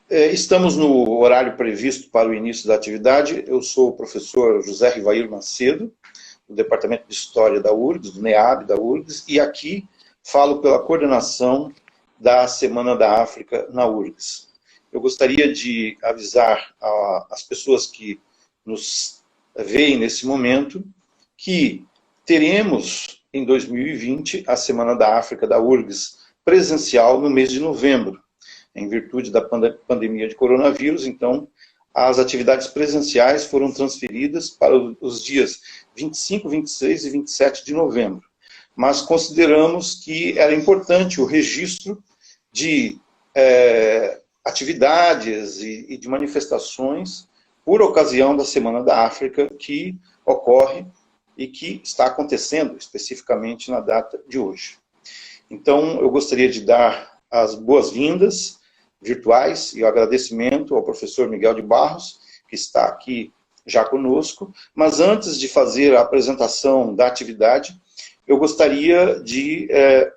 Estamos no horário previsto para o início da atividade. Eu sou o professor José Rivair Macedo, do Departamento de História da URGS, do NEAB da URGS, e aqui falo pela coordenação da Semana da África na URGS. Eu gostaria de avisar as pessoas que nos veem nesse momento que teremos em 2020 a Semana da África da URGS presencial no mês de novembro. Em virtude da pandemia de coronavírus, então, as atividades presenciais foram transferidas para os dias 25, 26 e 27 de novembro. Mas consideramos que era importante o registro de atividades e de manifestações por ocasião da Semana da África que ocorre e que está acontecendo especificamente na data de hoje. Então, eu gostaria de dar as boas-vindas virtuais e o agradecimento ao professor Miguel de Barros, que está aqui já conosco, mas antes de fazer a apresentação da atividade, eu gostaria de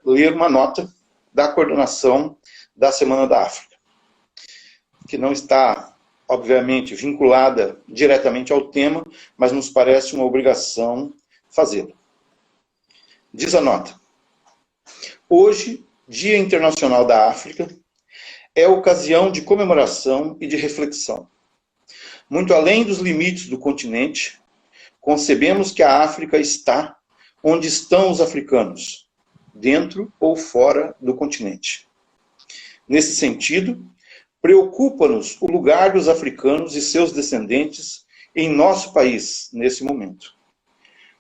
ler uma nota da coordenação da Semana da África, que não está, obviamente, vinculada diretamente ao tema, mas nos parece uma obrigação fazê-lo. Diz a nota: hoje, Dia Internacional da África, é ocasião de comemoração e de reflexão. Muito além dos limites do continente, concebemos que a África está onde estão os africanos, dentro ou fora do continente. Nesse sentido, preocupa-nos o lugar dos africanos e seus descendentes em nosso país, nesse momento.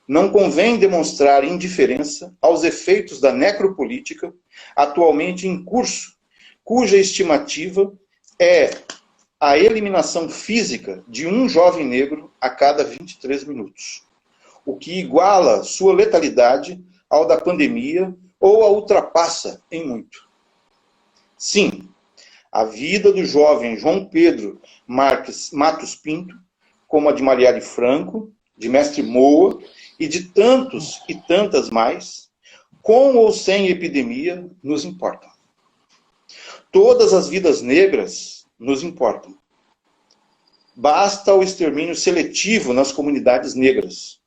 Não convém demonstrar indiferença aos efeitos da necropolítica atualmente em curso, cuja estimativa é a eliminação física de um jovem negro a cada 23 minutos, o que iguala sua letalidade ao da pandemia ou a ultrapassa em muito. Sim, a vida do jovem João Pedro Marques Matos Pinto, como a de Marielle Franco, de Mestre Moa e de tantos e tantas mais, com ou sem epidemia, nos importam. Todas as vidas negras nos importam. Basta o extermínio seletivo nas comunidades negras,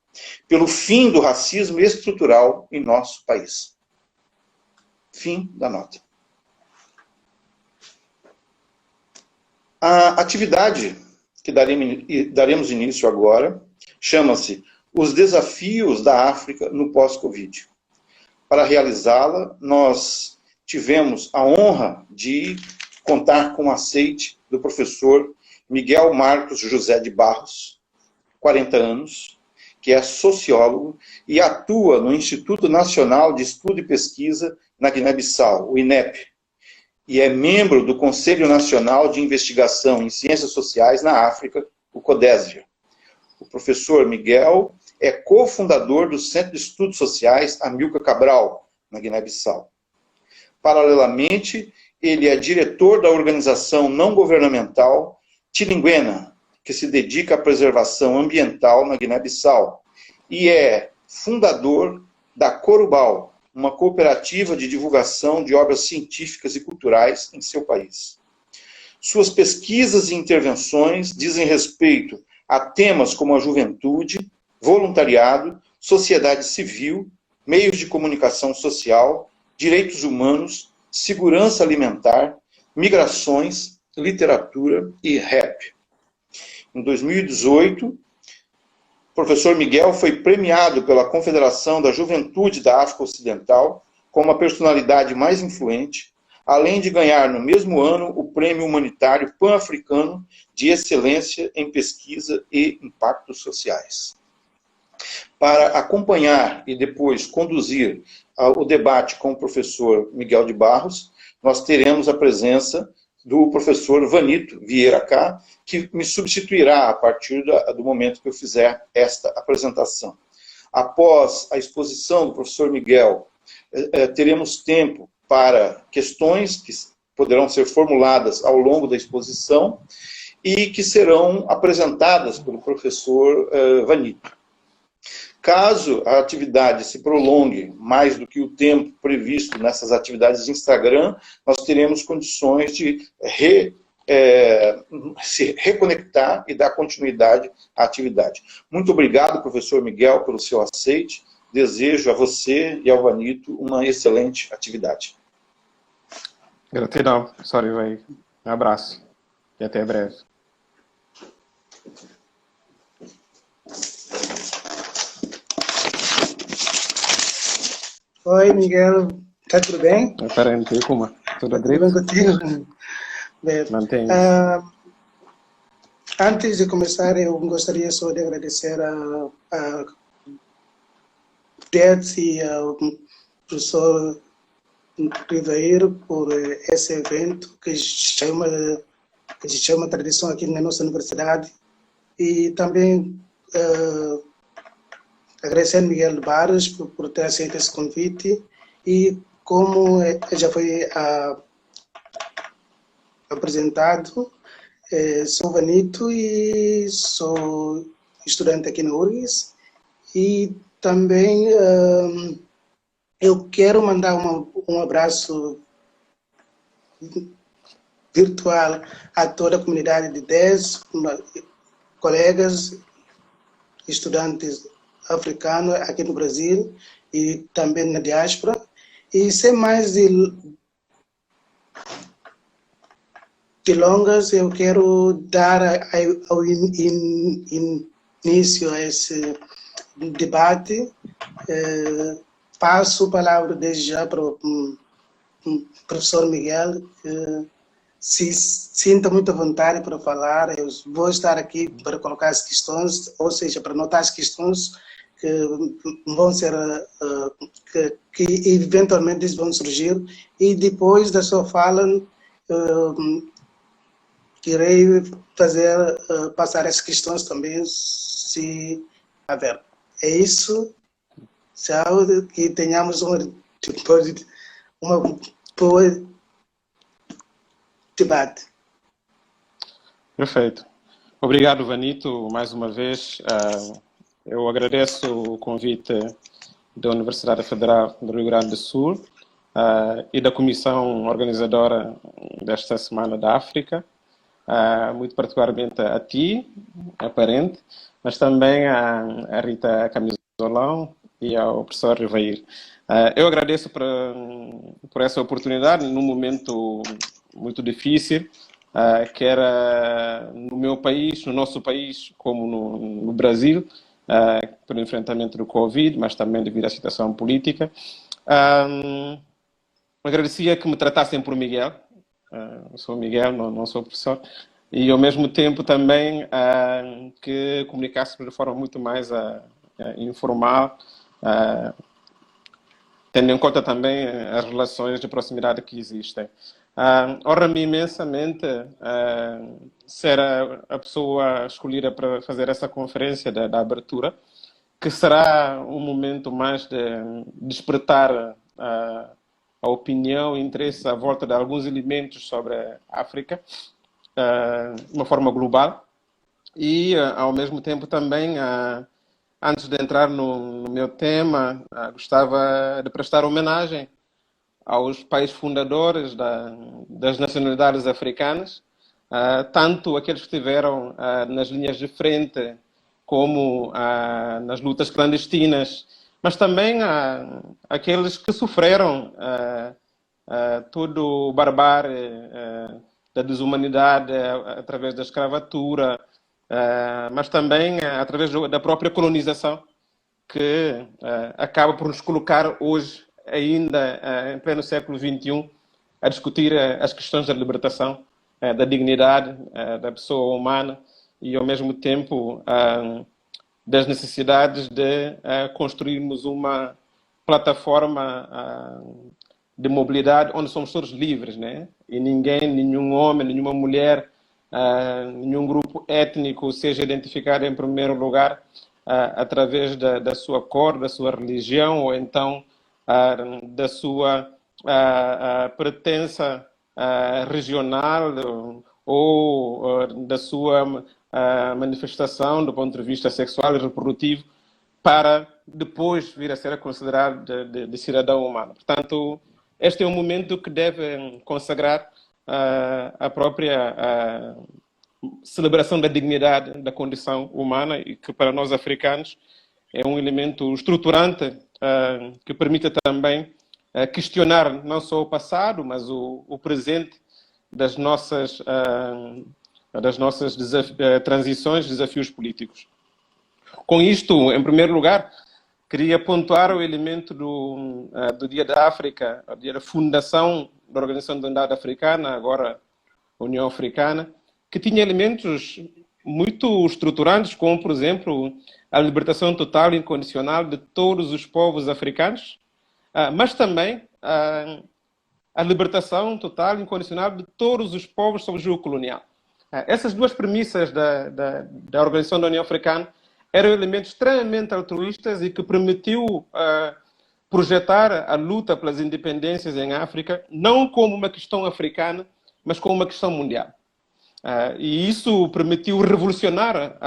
pelo fim do racismo estrutural em nosso país. Fim da nota. A atividade que daremos início agora chama-se Os Desafios da África no Pós-Covid. Para realizá-la, nós tivemos a honra de contar com o aceite do professor Miguel Marcos José de Barros, 40 anos, que é sociólogo e atua no Instituto Nacional de Estudo e Pesquisa na Guiné-Bissau, o INEP, e é membro do Conselho Nacional de Investigação em Ciências Sociais na África, o CODESIA. O professor Miguel é cofundador do Centro de Estudos Sociais Amilcar Cabral, na Guiné-Bissau. Paralelamente, ele é diretor da organização não governamental Tilinguena, que se dedica à preservação ambiental na Guiné-Bissau, e é fundador da Corubal, uma cooperativa de divulgação de obras científicas e culturais em seu país. Suas pesquisas e intervenções dizem respeito a temas como a juventude, voluntariado, sociedade civil, meios de comunicação social, direitos humanos, segurança alimentar, migrações, literatura e rap. Em 2018, o professor Miguel foi premiado pela Confederação da Juventude da África Ocidental como a personalidade mais influente, além de ganhar no mesmo ano o Prêmio Humanitário Pan-Africano de Excelência em Pesquisa e Impactos Sociais. Para acompanhar e depois conduzir o debate com o professor Miguel de Barros, nós teremos a presença do professor Vanito Vieira Cá, que me substituirá a partir do momento que eu fizer esta apresentação. Após a exposição do professor Miguel, teremos tempo para questões que poderão ser formuladas ao longo da exposição e que serão apresentadas pelo professor Vanito. Caso a atividade se prolongue mais do que o tempo previsto nessas atividades de Instagram, nós teremos condições de se reconectar e dar continuidade à atividade. Muito obrigado, professor Miguel, pelo seu aceite. Desejo a você e ao Vanito uma excelente atividade. Gratidão, professor Ivaí. Um abraço e até breve. Oi, Miguel. Tá tudo bem? Aparente, como? Tudo Tudo bem contigo? Bem, Mantém-se. antes de começar, eu gostaria só de agradecer a Ted e ao professor Ribeiro por esse evento que se chama tradição aqui na nossa universidade. E também agradecer a Miguel Barros por ter aceito esse convite. E como já foi apresentado, sou Vanito e sou estudante aqui na URGS. E também eu quero mandar um abraço virtual a toda a comunidade de 10 colegas, estudantes africanos aqui no Brasil e também na diáspora. E sem mais delongas, eu quero dar ao início a esse debate. Passo a palavra desde já para o professor Miguel, que se sinta muito à vontade para falar. Eu vou estar aqui para colocar as questões, ou seja, para notar as questões que vão ser, que eventualmente vão surgir, e depois da sua fala, irei passar as questões também, se haver. É isso. Tchau, que tenhamos uma boa debate. Perfeito. Obrigado, Vanito, mais uma vez. Eu agradeço o convite da Universidade Federal do Rio Grande do Sul e da comissão organizadora desta Semana da África, muito particularmente a ti, Aparente, mas também a Rita Camisolão e ao professor Rivair. Eu agradeço por essa oportunidade num momento muito difícil, que era no meu país, no nosso país, como no Brasil, pelo enfrentamento do Covid, mas também devido à situação política. Agradecia que me tratassem por Miguel. Eu sou Miguel, não sou professor. E, ao mesmo tempo, também que comunicasse de forma muito mais informal, tendo em conta também as relações de proximidade que existem. Honra-me imensamente ser a pessoa escolhida para fazer essa conferência da abertura, que será um momento mais de despertar a opinião e interesse à volta de alguns elementos sobre a África, de uma forma global, e, ao mesmo tempo, também, antes de entrar no meu tema, gostava de prestar homenagem aos pais fundadores das nacionalidades africanas, tanto aqueles que estiveram nas linhas de frente, como nas lutas clandestinas, mas também aqueles que sofreram todo o barbárie da desumanidade através da escravatura, mas também através da própria colonização, que acaba por nos colocar hoje, ainda em pleno século XXI, a discutir as questões da libertação, da dignidade da pessoa humana e, ao mesmo tempo, das necessidades de construirmos uma plataforma de mobilidade onde somos todos livres, né? E ninguém, nenhum homem, nenhuma mulher, nenhum grupo étnico seja identificado em primeiro lugar através da sua cor, da sua religião, ou então da sua pertença regional ou da sua manifestação do ponto de vista sexual e reprodutivo, para depois vir a ser considerado de cidadão humano. Portanto, este é um momento que deve consagrar a própria celebração da dignidade da condição humana, e que para nós africanos é um elemento estruturante que permite também questionar não só o passado, mas o presente das nossas transições, desafios políticos. Com isto, em primeiro lugar, queria pontuar o elemento do Dia da África, o dia da fundação da Organização da Unidade Africana, agora União Africana, que tinha elementos muito estruturantes, como, por exemplo, a libertação total e incondicional de todos os povos africanos, mas também a libertação total e incondicional de todos os povos sob o jugo colonial. Essas duas premissas da Organização da União Africana eram elementos extremamente altruístas e que permitiu projetar a luta pelas independências em África, não como uma questão africana, mas como uma questão mundial. E isso permitiu revolucionar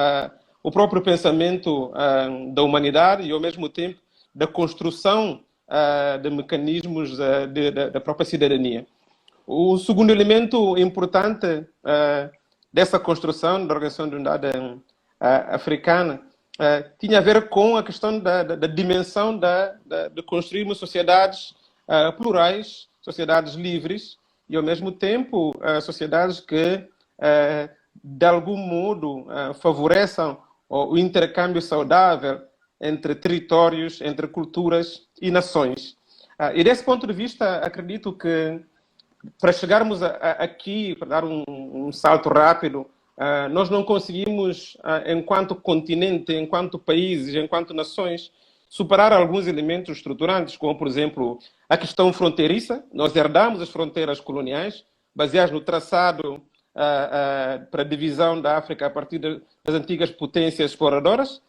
o próprio pensamento da humanidade e, ao mesmo tempo, da construção de mecanismos da própria cidadania. O segundo elemento importante dessa construção da Organização da Unidade Africana tinha a ver com a questão da dimensão de construirmos sociedades plurais, sociedades livres e, ao mesmo tempo, sociedades que, de algum modo, favoreçam o intercâmbio saudável entre territórios, entre culturas e nações. E, desse ponto de vista, acredito que, para chegarmos aqui, para dar um salto rápido, nós não conseguimos, enquanto continente, enquanto países, enquanto nações, superar alguns elementos estruturantes, como, por exemplo, a questão fronteiriça. Nós herdamos as fronteiras coloniais, baseadas no traçado para a divisão da África a partir das antigas potências exploradoras.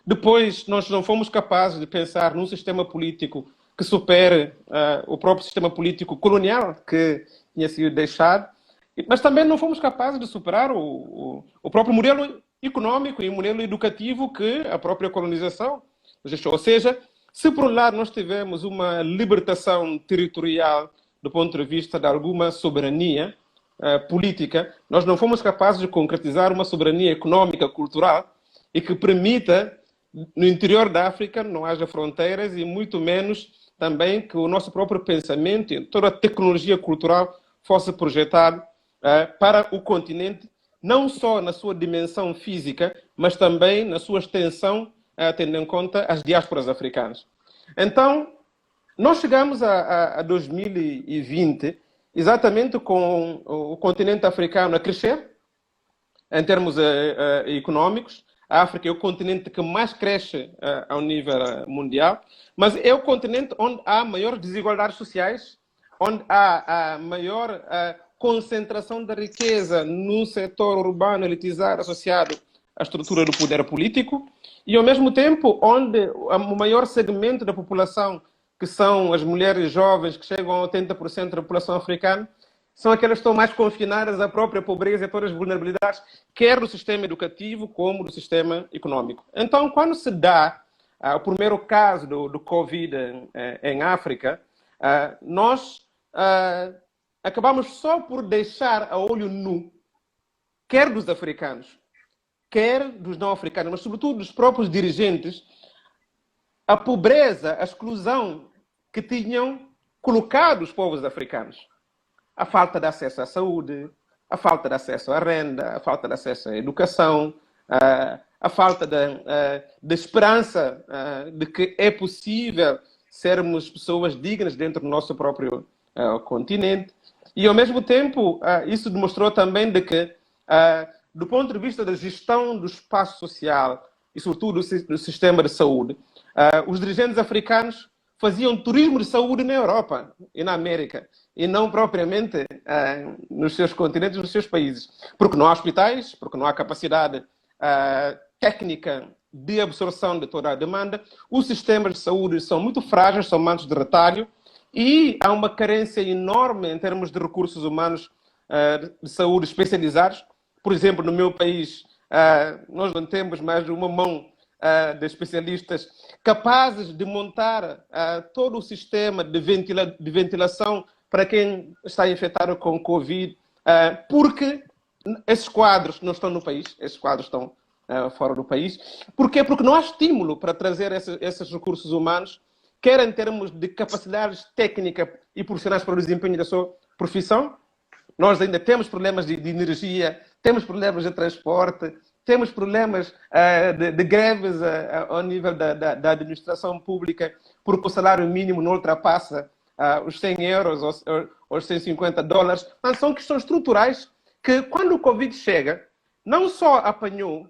Depois, nós não fomos capazes de pensar num sistema político que supere o próprio sistema político colonial que tinha sido deixado. Mas também não fomos capazes de superar o próprio modelo econômico e o modelo educativo que a própria colonização nos deixou. Ou seja, se por um lado nós tivemos uma libertação territorial do ponto de vista de alguma soberania política, nós não fomos capazes de concretizar uma soberania econômica, cultural, e que permita, no interior da África, não haja fronteiras e muito menos também que o nosso próprio pensamento e toda a tecnologia cultural fosse projetado para o continente, não só na sua dimensão física, mas também na sua extensão, tendo em conta as diásporas africanas. Então, nós chegamos a 2020 exatamente com o continente africano a crescer, em termos econômicos. A África é o continente que mais cresce ao nível mundial, mas é o continente onde há maiores desigualdades sociais, onde há a maior concentração da riqueza no setor urbano elitizado associado à estrutura do poder político e, ao mesmo tempo, onde o maior segmento da população, que são as mulheres jovens, que chegam a 80% da população africana, são aquelas que estão mais confinadas à própria pobreza e a todas as vulnerabilidades, quer do sistema educativo como do sistema econômico. Então, quando se dá o primeiro caso do Covid em África, nós acabamos só por deixar a olho nu, quer dos africanos, quer dos não africanos, mas sobretudo dos próprios dirigentes, a pobreza, a exclusão que tinham colocado os povos africanos. A falta de acesso à saúde, a falta de acesso à renda, a falta de acesso à educação, a falta de esperança de que é possível sermos pessoas dignas dentro do nosso próprio continente. E, ao mesmo tempo, isso demonstrou também de que, do ponto de vista da gestão do espaço social e, sobretudo, do sistema de saúde, os dirigentes africanos faziam turismo de saúde na Europa e na América, e não propriamente nos seus continentes, nos seus países. Porque não há hospitais, porque não há capacidade técnica de absorção de toda a demanda, os sistemas de saúde são muito frágeis, são mantos de retalho, e há uma carência enorme em termos de recursos humanos de saúde especializados. Por exemplo, no meu país, nós não temos mais de uma mão de especialistas capazes de montar todo o sistema de ventilação para quem está infectado com Covid, porque esses quadros não estão no país, esses quadros estão fora do país. Porquê? Porque não há estímulo para trazer esses recursos humanos, quer em termos de capacidades técnicas e profissionais para o desempenho da sua profissão. Nós ainda temos problemas de energia, temos problemas de transporte, temos problemas de greves ao nível da administração pública, porque o salário mínimo não ultrapassa os 100 euros ou os 150 dólares. Então, são questões estruturais que, quando o Covid chega, não só apanhou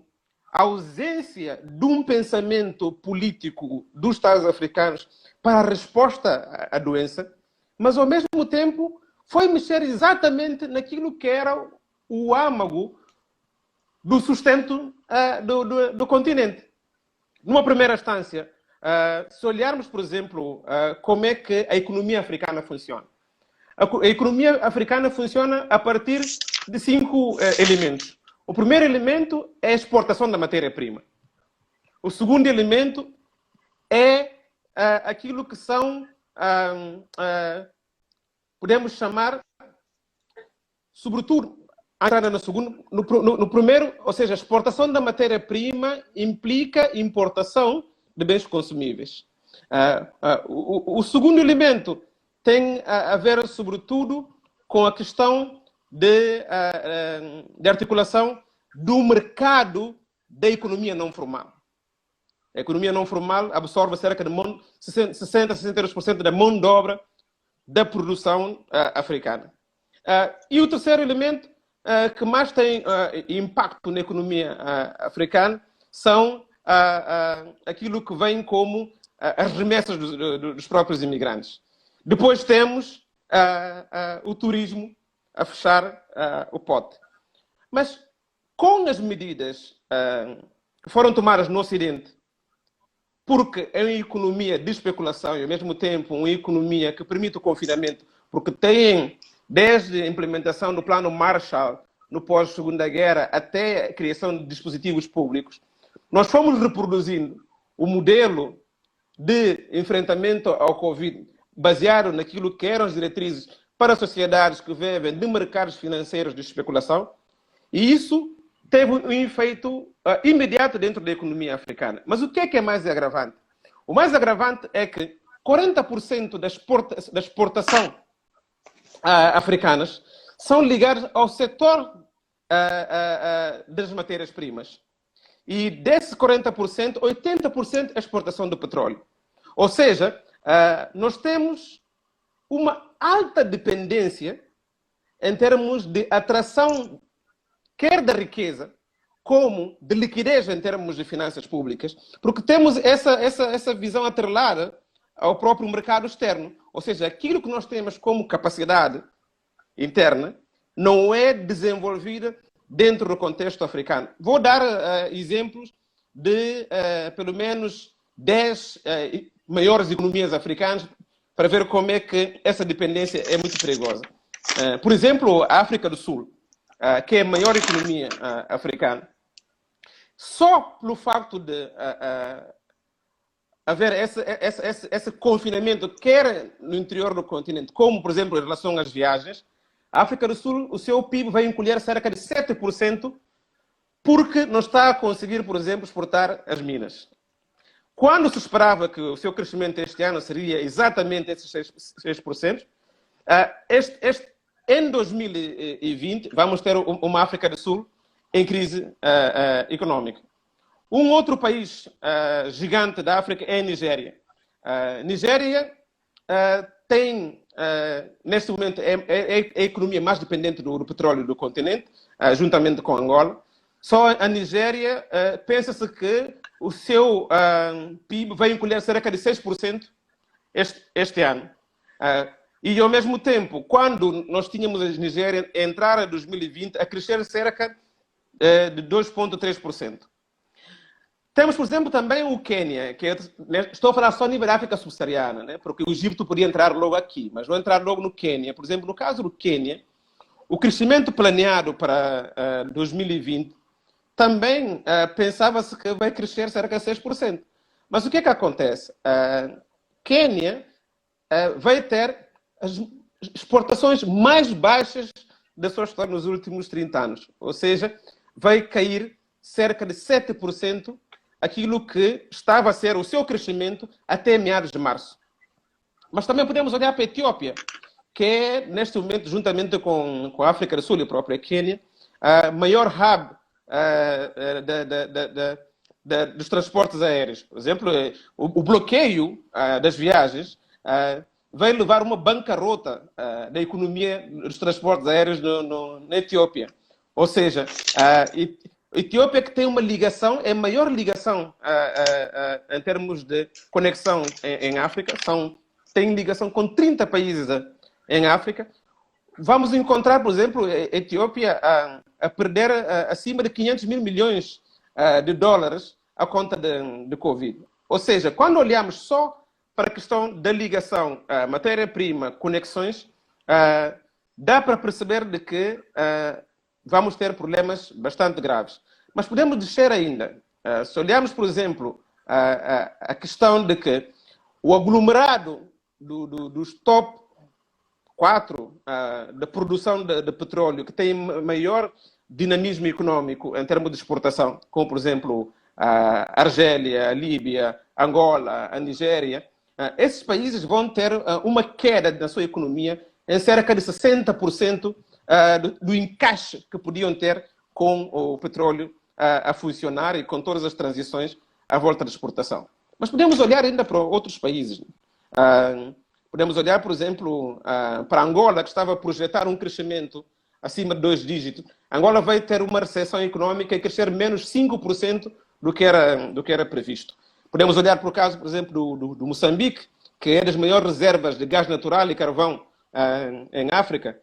a ausência de um pensamento político dos Estados africanos para a resposta à doença, mas, ao mesmo tempo, foi mexer exatamente naquilo que era o âmago do sustento do continente. Numa primeira instância, se olharmos, por exemplo, como é que a economia africana funciona. A economia africana funciona a partir de 5 elementos. O primeiro elemento é a exportação da matéria-prima. O segundo elemento é aquilo que são, podemos chamar, sobretudo, no segundo, no primeiro, ou seja, a exportação da matéria-prima implica importação de bens consumíveis. O segundo elemento tem a ver, sobretudo, com a questão de articulação do mercado da economia não formal. A economia não formal absorve cerca de 60-62% da mão de obra da produção africana. E o terceiro elemento que mais tem impacto na economia africana são aquilo que vem como as remessas dos próprios imigrantes. Depois temos o turismo a fechar o pote. Mas com as medidas que foram tomadas no Ocidente, porque é uma economia de especulação e, ao mesmo tempo, uma economia que permite o confinamento, porque tem, desde a implementação do plano Marshall no pós-Segunda Guerra até a criação de dispositivos públicos, nós fomos reproduzindo o modelo de enfrentamento ao Covid baseado naquilo que eram as diretrizes para sociedades que vivem de mercados financeiros de especulação, e isso teve um efeito imediato dentro da economia africana. Mas o que é mais agravante? O mais agravante é que 40% da exportação africanas são ligadas ao setor das matérias-primas. E desses 40%, 80% é exportação do petróleo. Ou seja, nós temos uma alta dependência em termos de atração, quer da riqueza, como de liquidez em termos de finanças públicas, porque temos essa visão atrelada ao próprio mercado externo. Ou seja, aquilo que nós temos como capacidade interna não é desenvolvida dentro do contexto africano. Vou dar exemplos de pelo menos 10 maiores economias africanas para ver como é que essa dependência é muito perigosa. Por exemplo, a África do Sul, que é a maior economia africana, só pelo facto de haver esse confinamento, quer no interior do continente, como, por exemplo, em relação às viagens, a África do Sul, o seu PIB vai encolher cerca de 7%, porque não está a conseguir, por exemplo, exportar as minas. Quando se esperava que o seu crescimento este ano seria exatamente esses 6%, em 2020 vamos ter uma África do Sul em crise econômica. Um outro país gigante da África é a Nigéria. A Nigéria tem, neste momento, é a economia mais dependente do petróleo do continente, juntamente com Angola. Só a Nigéria, pensa-se que o seu PIB vai encolher cerca de 6% este ano. E, ao mesmo tempo, quando nós tínhamos a Nigéria entrar em 2020 a crescer cerca de 2,3%. Temos, por exemplo, também o Quênia, que estou a falar só a nível da África subsaariana, né? Porque o Egito podia entrar logo aqui, mas não entrar logo no Quênia. Por exemplo, no caso do Quênia, o crescimento planeado para 2020 também pensava-se que vai crescer cerca de 6%. Mas o que é que acontece? Quênia vai ter exportações mais baixas da sua história nos últimos 30 anos. Ou seja, vai cair cerca de 7% aquilo que estava a ser o seu crescimento até meados de março. Mas também podemos olhar para a Etiópia, que é, neste momento, juntamente com a África do Sul e a própria Quênia, a maior hub dos transportes aéreos. Por exemplo, o bloqueio das viagens vai levar a uma bancarrota da economia dos transportes aéreos na Etiópia. Ou seja, a Etiópia, que tem uma ligação, é a maior ligação em termos de conexão em África, tem ligação com 30 países em África. Vamos encontrar, por exemplo, a Etiópia a perder acima de 500 mil milhões de dólares à conta de Covid. Ou seja, quando olhamos só para a questão da ligação matéria-prima, conexões, dá para perceber de que vamos ter problemas bastante graves. Mas podemos descer ainda. Se olharmos, por exemplo, a questão de que o aglomerado dos top 4 da produção de petróleo, que tem maior dinamismo econômico em termos de exportação, como, por exemplo, a Argélia, a Líbia, Angola, a Nigéria, esses países vão ter uma queda na sua economia em cerca de 60% do encaixe que podiam ter com o petróleo a funcionar e com todas as transições à volta da exportação. Mas podemos olhar ainda para outros países. Podemos olhar, por exemplo, para Angola, que estava a projetar um crescimento acima de 2 dígitos. Angola vai ter uma recessão econômica e crescer menos 5% do que era previsto. Podemos olhar para o caso, por exemplo, do Moçambique, que é das maiores reservas de gás natural e carvão em África.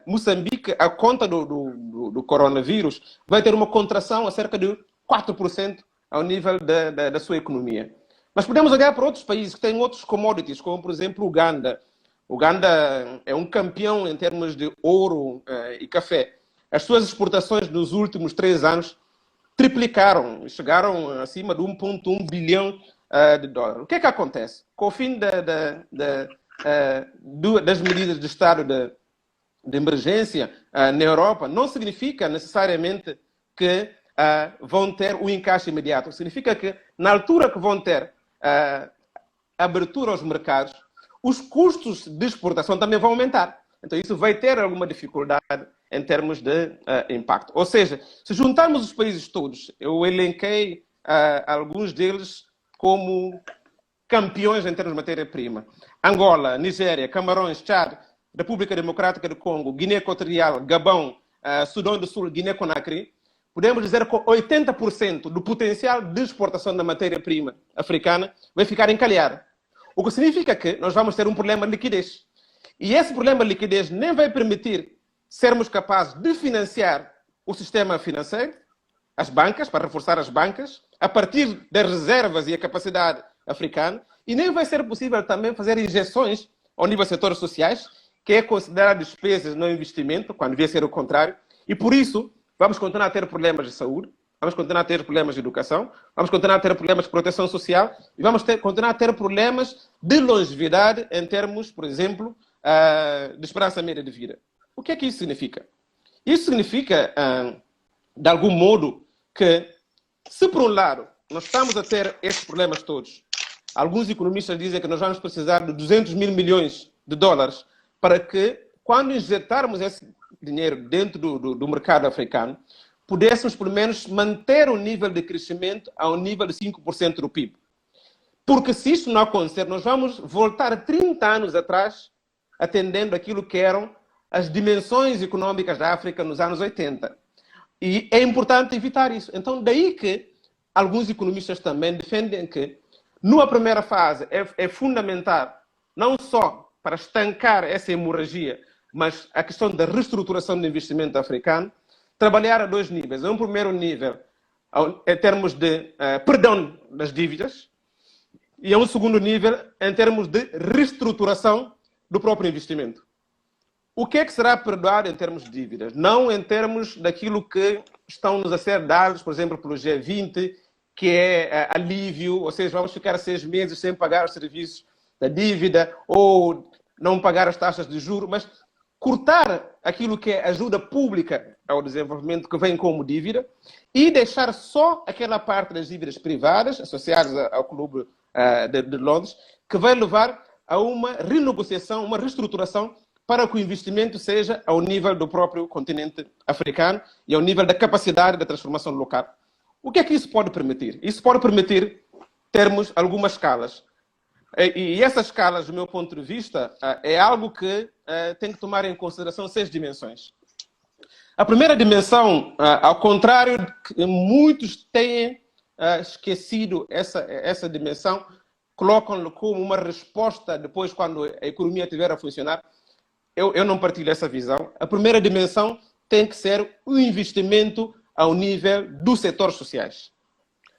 Moçambique, a conta do coronavírus, vai ter uma contração a cerca de 4% ao nível da sua economia. Mas podemos olhar para outros países que têm outros commodities, como, por exemplo, Uganda. Uganda é um campeão em termos de ouro e café. As suas exportações nos últimos 3 anos triplicaram, chegaram acima de 1,1 bilhão de dólares. O que é que acontece? Com o fim das medidas de estado de emergência na Europa, não significa necessariamente que vão ter um encaixe imediato. Significa que, na altura que vão ter abertura aos mercados, os custos de exportação também vão aumentar. Então, isso vai ter alguma dificuldade em termos de impacto. Ou seja, se juntarmos os países todos, eu elenquei alguns deles como campeões em termos de matéria-prima. Angola, Nigéria, Camarões, Chad, República Democrática do Congo, Guiné Equatorial, Gabão, Sudão do Sul, Guiné-Conakry, podemos dizer que 80% do potencial de exportação da matéria-prima africana vai ficar encalhado. O que significa que nós vamos ter um problema de liquidez. E esse problema de liquidez nem vai permitir sermos capazes de financiar o sistema financeiro, as bancas, para reforçar as bancas, a partir das reservas e a capacidade africana, e nem vai ser possível também fazer injeções ao nível de setores sociais, que é considerado despesas, não investimento, quando devia ser o contrário, e por isso vamos continuar a ter problemas de saúde, vamos continuar a ter problemas de educação, vamos continuar a ter problemas de proteção social e vamos continuar a ter problemas de longevidade em termos, por exemplo, de esperança média de vida. O que é que isso significa? Isso significa, de algum modo, que se por um lado nós estamos a ter estes problemas todos, alguns economistas dizem que nós vamos precisar de 200 mil milhões de dólares para que, quando injetarmos esse dinheiro dentro do mercado africano, pudéssemos, pelo menos, manter o nível de crescimento ao nível de 5% do PIB. Porque se isso não acontecer, nós vamos voltar 30 anos atrás, atendendo aquilo que eram as dimensões econômicas da África nos anos 80. E é importante evitar isso. Então, daí que alguns economistas também defendem que, numa primeira fase, é fundamental, não só para estancar essa hemorragia, mas a questão da reestruturação do investimento africano, trabalhar a 2 níveis. Um primeiro nível, em termos de perdão das dívidas, e um segundo nível, em termos de reestruturação do próprio investimento. O que é que será perdoado em termos de dívidas? Não em termos daquilo que estão-nos a ser dados, por exemplo, pelo G20, que é alívio, ou seja, vamos ficar 6 meses sem pagar os serviços da dívida, ou não pagar as taxas de juros, mas cortar aquilo que é ajuda pública ao desenvolvimento que vem como dívida e deixar só aquela parte das dívidas privadas associadas ao Clube de Londres, que vai levar a uma renegociação, uma reestruturação para que o investimento seja ao nível do próprio continente africano e ao nível da capacidade da transformação local. O que é que isso pode permitir? Isso pode permitir termos algumas escalas. E essas escalas, do meu ponto de vista, é algo que tem que tomar em consideração 6 dimensões. A primeira dimensão, ao contrário de que muitos têm esquecido essa dimensão, colocam-lhe como uma resposta depois, quando a economia estiver a funcionar. Eu não partilho essa visão. A primeira dimensão tem que ser o investimento ao nível dos setores sociais.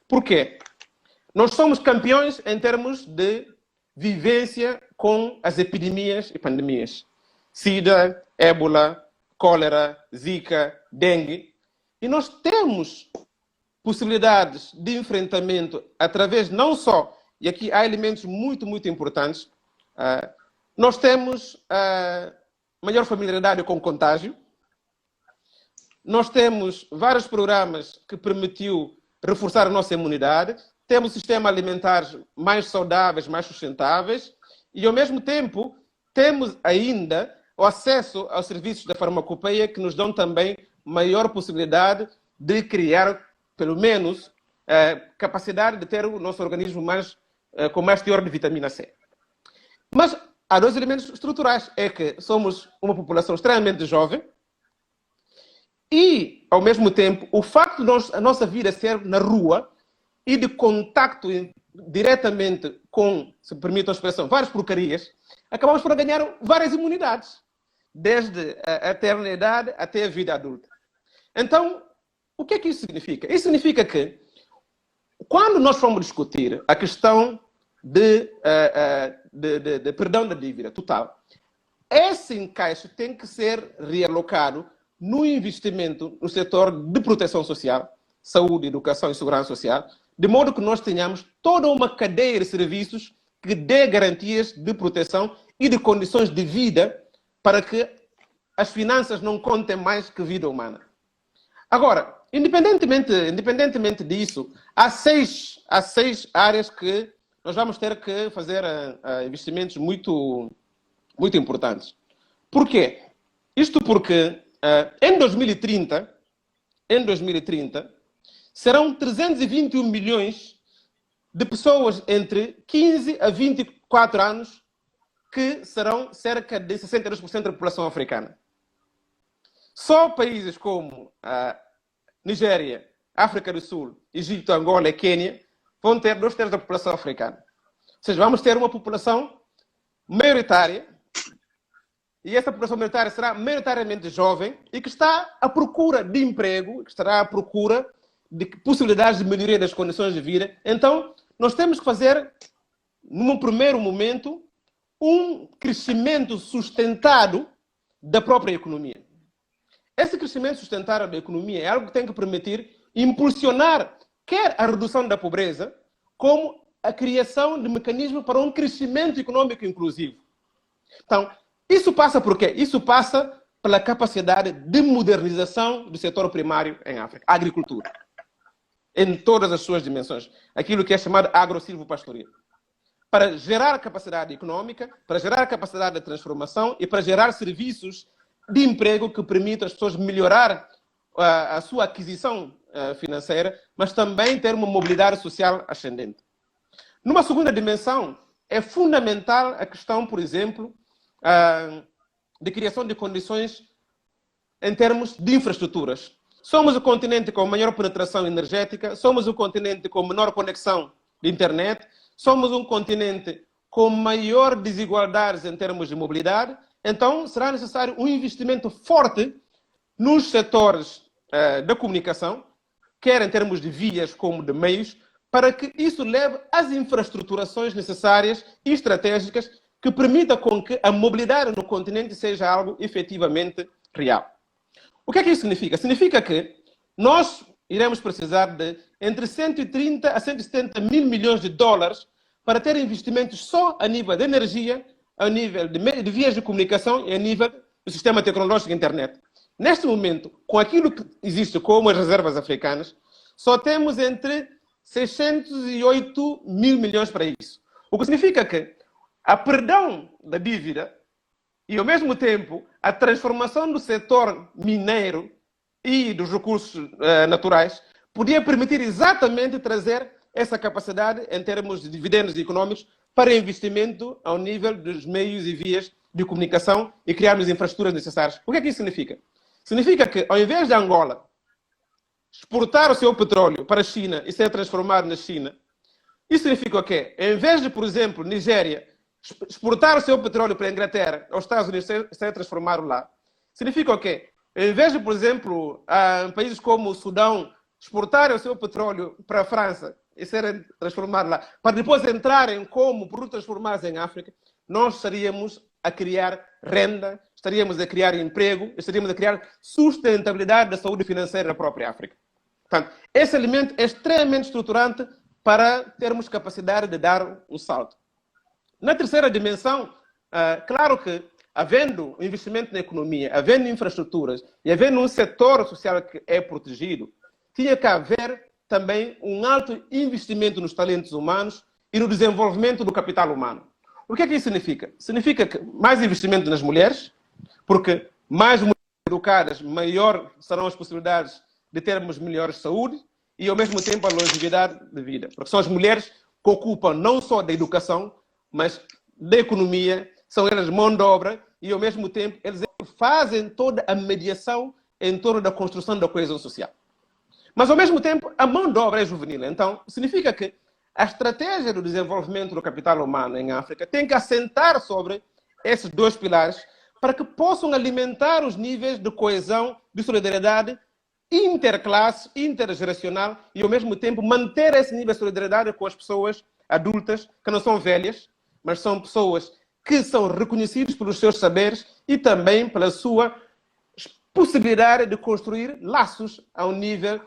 Por quê? Nós somos campeões em termos de vivência com as epidemias e pandemias. SIDA, ébola, cólera, zika, dengue. E nós temos possibilidades de enfrentamento através não só, e aqui há elementos muito, muito importantes, nós temos maior familiaridade com o contágio, nós temos vários programas que permitiu reforçar a nossa imunidade, temos sistemas alimentares mais saudáveis, mais sustentáveis, e ao mesmo tempo temos ainda o acesso aos serviços da farmacopeia que nos dão também maior possibilidade de criar, pelo menos, capacidade de ter o nosso organismo com mais teor de vitamina C. Mas há 2 elementos estruturais. É que somos uma população extremamente jovem e, ao mesmo tempo, o facto de a nossa vida ser na rua e de contacto diretamente com, se me permitam a expressão, várias porcarias, acabamos por ganhar várias imunidades, desde a eternidade até a vida adulta. Então, o que é que isso significa? Isso significa que, quando nós formos discutir a questão de perdão da dívida total, esse encaixe tem que ser realocado no investimento no setor de proteção social, saúde, educação e segurança social, de modo que nós tenhamos toda uma cadeia de serviços que dê garantias de proteção e de condições de vida para que as finanças não contem mais que vida humana. Agora, independentemente disso, há seis áreas que nós vamos ter que fazer investimentos muito, muito importantes. Por quê? Isto porque em 2030, serão 321 milhões de pessoas entre 15 a 24 anos que serão cerca de 62% da população africana. Só países como a Nigéria, África do Sul, Egito, Angola e Quênia vão ter 2/3 da população africana. Ou seja, vamos ter uma população maioritária, e essa população maioritária será maioritariamente jovem e que está à procura de emprego, que estará à procura de possibilidades de melhoria das condições de vida. Então, nós temos que fazer, num primeiro momento, um crescimento sustentado da própria economia. Esse crescimento sustentado da economia é algo que tem que permitir impulsionar quer a redução da pobreza, como a criação de mecanismos para um crescimento econômico inclusivo. Então, isso passa por quê? Isso passa pela capacidade de modernização do setor primário em África, a agricultura, em todas as suas dimensões. Aquilo que é chamado agro-silvopastoril. Para gerar capacidade econômica, para gerar capacidade de transformação e para gerar serviços de emprego que permitam às pessoas melhorar a sua aquisição financeira, mas também ter uma mobilidade social ascendente. Numa segunda dimensão, é fundamental a questão, por exemplo, de criação de condições em termos de infraestruturas. Somos o continente com maior penetração energética, somos o continente com menor conexão de internet, somos um continente com maior desigualdades em termos de mobilidade, então será necessário um investimento forte nos setores da comunicação, quer em termos de vias como de meios, para que isso leve às infraestruturações necessárias e estratégicas que permita com que a mobilidade no continente seja algo efetivamente real. O que é que isso significa? Significa que nós iremos precisar de entre 130 a 170 mil milhões de dólares para ter investimentos só a nível de energia, a nível de vias de comunicação e a nível do sistema tecnológico da internet. Neste momento, com aquilo que existe como as reservas africanas, só temos entre 608 mil milhões para isso. O que significa que a perdão da dívida e, ao mesmo tempo, a transformação do setor mineiro e dos recursos naturais podia permitir exatamente trazer essa capacidade em termos de dividendos econômicos para investimento ao nível dos meios e vias de comunicação e criarmos infraestruturas necessárias. O que é que isso significa? Significa que, ao invés de Angola exportar o seu petróleo para a China e ser transformado na China, isso significa o quê? Em vez de, por exemplo, Nigéria exportar o seu petróleo para a Inglaterra, aos Estados Unidos ser transformado lá, significa o quê? Em vez de, por exemplo, países como o Sudão exportarem o seu petróleo para a França e serem transformados lá, para depois entrarem como produtos transformados em África, nós estaríamos a criar renda, estaríamos a criar emprego, estaríamos a criar sustentabilidade da saúde financeira da própria África. Portanto, esse elemento é extremamente estruturante para termos capacidade de dar um salto. Na terceira dimensão, claro que, havendo investimento na economia, havendo infraestruturas e havendo um setor social que é protegido, tinha que haver também um alto investimento nos talentos humanos e no desenvolvimento do capital humano. O que é que isso significa? Significa que mais investimento nas mulheres, porque mais mulheres educadas, maior serão as possibilidades de termos melhor saúde e, ao mesmo tempo, a longevidade de vida. Porque são as mulheres que ocupam não só da educação, mas da economia, são elas mão de obra e, ao mesmo tempo, eles fazem toda a mediação em torno da construção da coesão social. Mas, ao mesmo tempo, a mão de obra é juvenil. Então, significa que a estratégia do desenvolvimento do capital humano em África tem que assentar sobre esses dois pilares para que possam alimentar os níveis de coesão, de solidariedade interclasse, intergeracional e, ao mesmo tempo, manter esse nível de solidariedade com as pessoas adultas, que não são velhas, mas são pessoas que são reconhecidas pelos seus saberes e também pela sua possibilidade de construir laços ao nível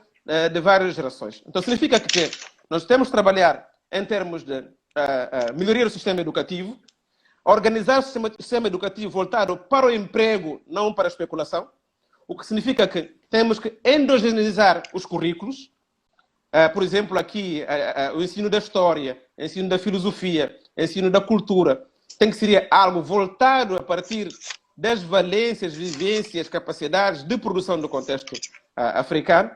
de várias gerações. Então, significa que nós temos que trabalhar em termos de melhoria do sistema educativo, organizar o sistema educativo voltado para o emprego, não para a especulação, o que significa que temos que endogeneizar os currículos. Por exemplo, aqui, o ensino da história, o ensino da filosofia, o ensino da cultura, tem que ser algo voltado a partir das valências, vivências, capacidades de produção do contexto africano.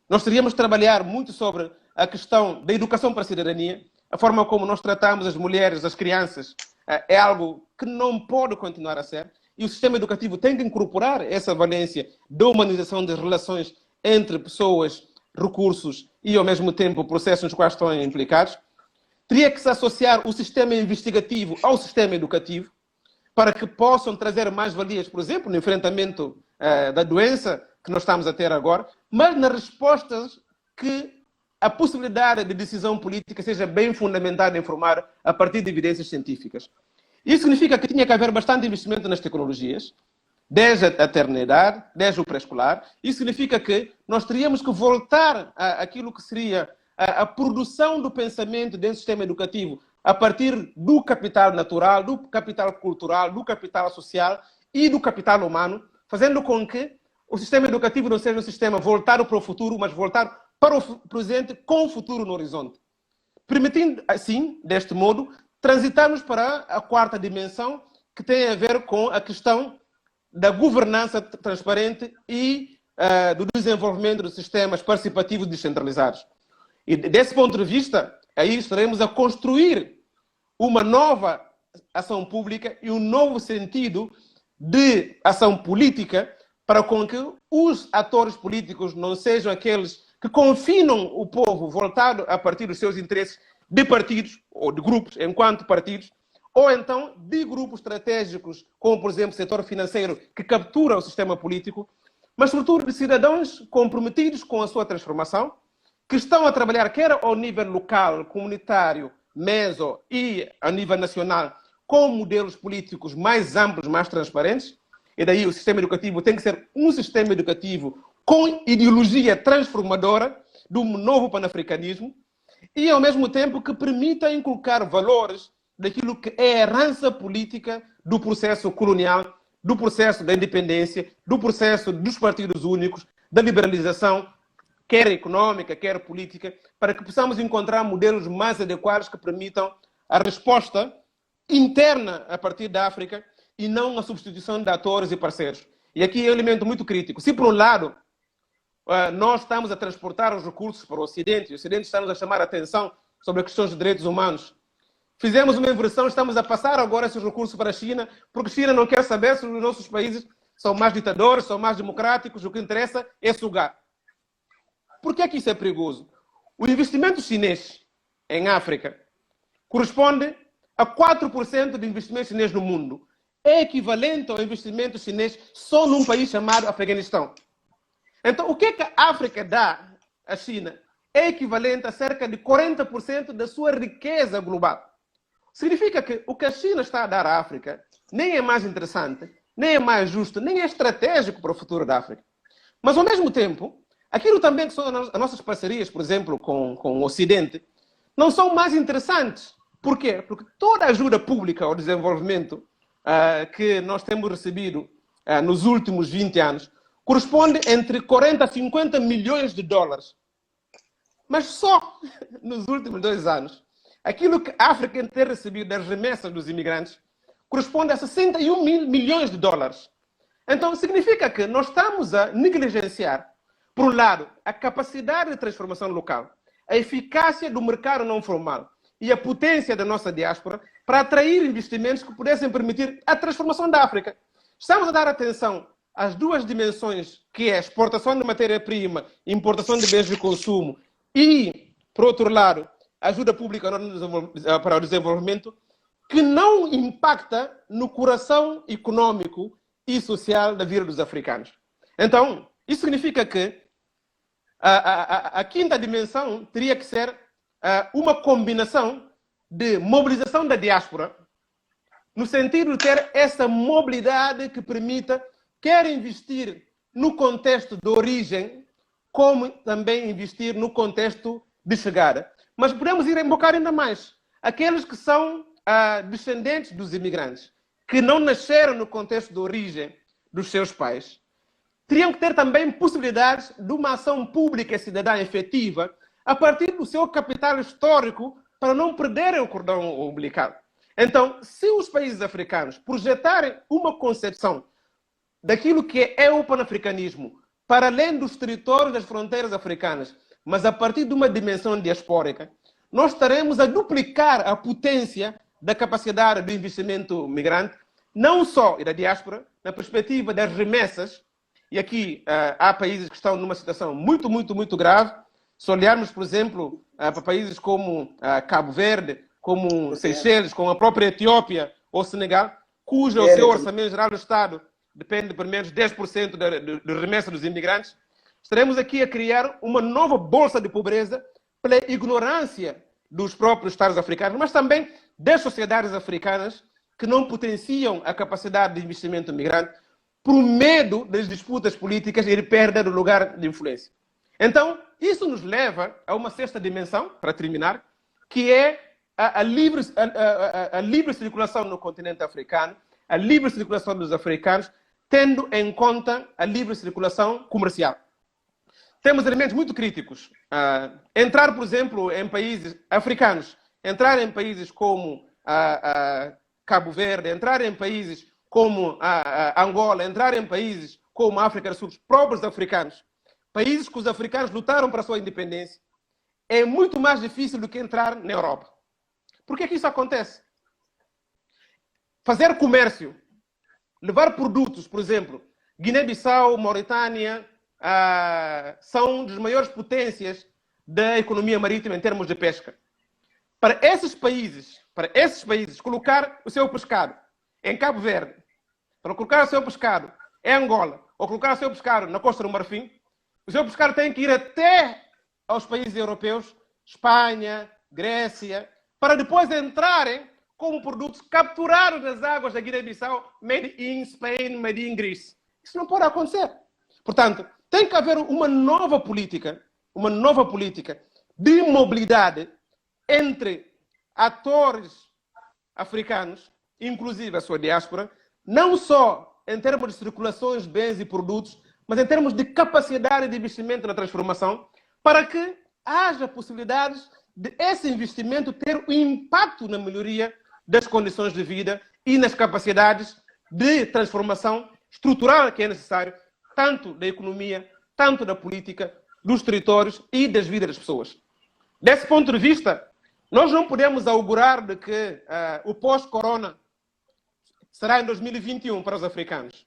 Nós teríamos que trabalhar muito sobre a questão da educação para a cidadania, a forma como nós tratamos as mulheres, as crianças, é algo que não pode continuar a ser, e o sistema educativo tem que incorporar essa valência da humanização das relações entre pessoas, recursos e, ao mesmo tempo, processos nos quais estão implicados. Teria que se associar o sistema investigativo ao sistema educativo para que possam trazer mais valias, por exemplo, no enfrentamento da doença que nós estamos a ter agora, mas nas respostas que a possibilidade de decisão política seja bem fundamentada e informada a partir de evidências científicas. Isso significa que tinha que haver bastante investimento nas tecnologias, desde a eternidade, desde o pré-escolar. Isso significa que nós teríamos que voltar àquilo que seria a produção do pensamento dentro do sistema educativo a partir do capital natural, do capital cultural, do capital social e do capital humano, fazendo com que o sistema educativo não seja um sistema voltado para o futuro, mas voltado para o presente com o futuro no horizonte. Permitindo, assim, deste modo, transitarmos para a quarta dimensão, que tem a ver com a questão da governança transparente e do desenvolvimento de sistemas participativos descentralizados. E desse ponto de vista, aí estaremos a construir uma nova ação pública e um novo sentido de ação política para com que os atores políticos não sejam aqueles que confinam o povo voltado a partir dos seus interesses de partidos ou de grupos enquanto partidos, ou então de grupos estratégicos, como, por exemplo, o setor financeiro, que captura o sistema político, mas, sobretudo, de cidadãos comprometidos com a sua transformação, que estão a trabalhar quer ao nível local, comunitário, meso e a nível nacional, com modelos políticos mais amplos, mais transparentes, e daí o sistema educativo tem que ser um sistema educativo com ideologia transformadora do novo panafricanismo e, ao mesmo tempo, que permita inculcar valores daquilo que é a herança política do processo colonial, do processo da independência, do processo dos partidos únicos, da liberalização, quer econômica, quer política, para que possamos encontrar modelos mais adequados que permitam a resposta interna a partir da África e não a substituição de atores e parceiros. E aqui é um elemento muito crítico. Se, por um lado, nós estamos a transportar os recursos para o Ocidente, e o Ocidente está-nos a chamar a atenção sobre as questões de direitos humanos, fizemos uma inversão, estamos a passar agora esses recursos para a China, porque a China não quer saber se os nossos países são mais ditadores, são mais democráticos, o que interessa é sugar. Por que é que isso é perigoso? O investimento chinês em África corresponde a 4% do investimento chinês no mundo. É equivalente ao investimento chinês só num país chamado Afeganistão. Então, o que é que a África dá à China? É equivalente a cerca de 40% da sua riqueza global. Significa que o que a China está a dar à África nem é mais interessante, nem é mais justo, nem é estratégico para o futuro da África. Mas, ao mesmo tempo, aquilo também que são as nossas parcerias, por exemplo, com o Ocidente, não são mais interessantes. Por quê? Porque toda a ajuda pública ao desenvolvimento que nós temos recebido nos últimos 20 anos corresponde entre 40 a 50 milhões de dólares. Mas só nos últimos 2 anos, aquilo que a África tem recebido das remessas dos imigrantes corresponde a 61 mil milhões de dólares. Então, significa que nós estamos a negligenciar, por um lado, a capacidade de transformação local, a eficácia do mercado não formal e a potência da nossa diáspora para atrair investimentos que pudessem permitir a transformação da África. Estamos a dar atenção às duas dimensões, que é a exportação de matéria-prima, importação de bens de consumo e, por outro lado, a ajuda pública para o desenvolvimento, que não impacta no coração econômico e social da vida dos africanos. Então, isso significa que a quinta dimensão teria que ser uma combinação de mobilização da diáspora, no sentido de ter essa mobilidade que permita quer investir no contexto de origem, como também investir no contexto de chegada. Mas podemos ir embocar ainda mais. Aqueles que são descendentes dos imigrantes, que não nasceram no contexto de origem dos seus pais, teriam que ter também possibilidades de uma ação pública e cidadã efetiva a partir do seu capital histórico para não perderem o cordão umbilical. Então, se os países africanos projetarem uma concepção daquilo que é o panafricanismo para além dos territórios das fronteiras africanas, mas a partir de uma dimensão diaspórica, nós estaremos a duplicar a potência da capacidade do investimento migrante, não só e da diáspora, na perspectiva das remessas, e aqui há países que estão numa situação muito, muito, muito grave. Se olharmos, por exemplo, para países como Cabo Verde, como Seychelles, como a própria Etiópia ou Senegal, cujo o seu orçamento geral do Estado depende de pelo menos 10% da remessa dos imigrantes, estaremos aqui a criar uma nova bolsa de pobreza pela ignorância dos próprios Estados africanos, mas também das sociedades africanas que não potenciam a capacidade de investimento migrante por medo das disputas políticas e de perda do lugar de influência. Então, isso nos leva a uma sexta dimensão, para terminar, que é a livre circulação no continente africano, a livre circulação dos africanos, tendo em conta a livre circulação comercial. Temos elementos muito críticos. Entrar, por exemplo, em países africanos, entrar em países como Cabo Verde, entrar em países como Angola, entrar em países como a África do Sul, os próprios africanos, países que os africanos lutaram para a sua independência, é muito mais difícil do que entrar na Europa. Por que isso acontece? Fazer comércio, levar produtos, por exemplo, Guiné-Bissau, Mauritânia, são das maiores potências da economia marítima em termos de pesca. Para esses países, colocar o seu pescado em Cabo Verde, para colocar o seu pescado em Angola, ou colocar o seu pescado na Costa do Marfim, o seu pescado tem que ir até aos países europeus, Espanha, Grécia, para depois entrarem como produtos capturados nas águas da Guiné-Bissau, made in Spain, made in Greece. Isso não pode acontecer. Portanto, tem que haver uma nova política de mobilidade entre atores africanos inclusive a sua diáspora, não só em termos de circulações de bens e produtos, mas em termos de capacidade de investimento na transformação, para que haja possibilidades de esse investimento ter um impacto na melhoria das condições de vida e nas capacidades de transformação estrutural que é necessário, tanto da economia, tanto da política, dos territórios e das vidas das pessoas. Desse ponto de vista, nós não podemos augurar de que o pós-corona será em 2021 para os africanos.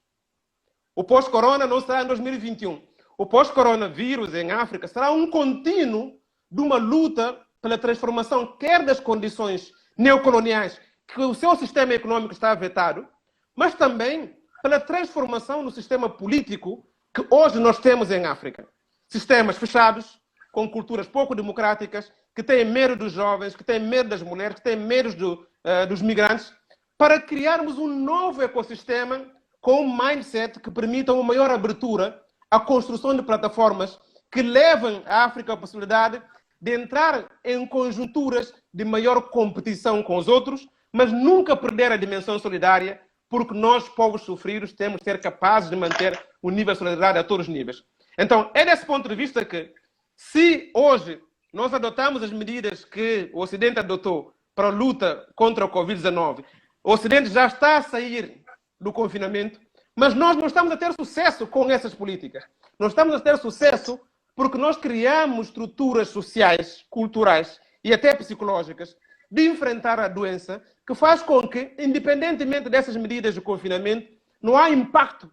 O pós-corona não será em 2021. O pós-coronavírus em África será um contínuo de uma luta pela transformação, quer das condições neocoloniais, que o seu sistema econômico está vetado, mas também pela transformação no sistema político que hoje nós temos em África. Sistemas fechados, com culturas pouco democráticas, que têm medo dos jovens, que têm medo das mulheres, que têm medo dos migrantes, para criarmos um novo ecossistema com um mindset que permita uma maior abertura à construção de plataformas que levem a África a possibilidade de entrar em conjunturas de maior competição com os outros, mas nunca perder a dimensão solidária, porque nós, povos sofridos, temos de ser capazes de manter o nível de solidariedade a todos os níveis. Então, é desse ponto de vista que, se hoje nós adotamos as medidas que o Ocidente adotou para a luta contra o Covid-19, o Ocidente já está a sair do confinamento, mas nós não estamos a ter sucesso com essas políticas. Nós estamos a ter sucesso porque nós criamos estruturas sociais, culturais e até psicológicas de enfrentar a doença, que faz com que, independentemente dessas medidas de confinamento, não há impacto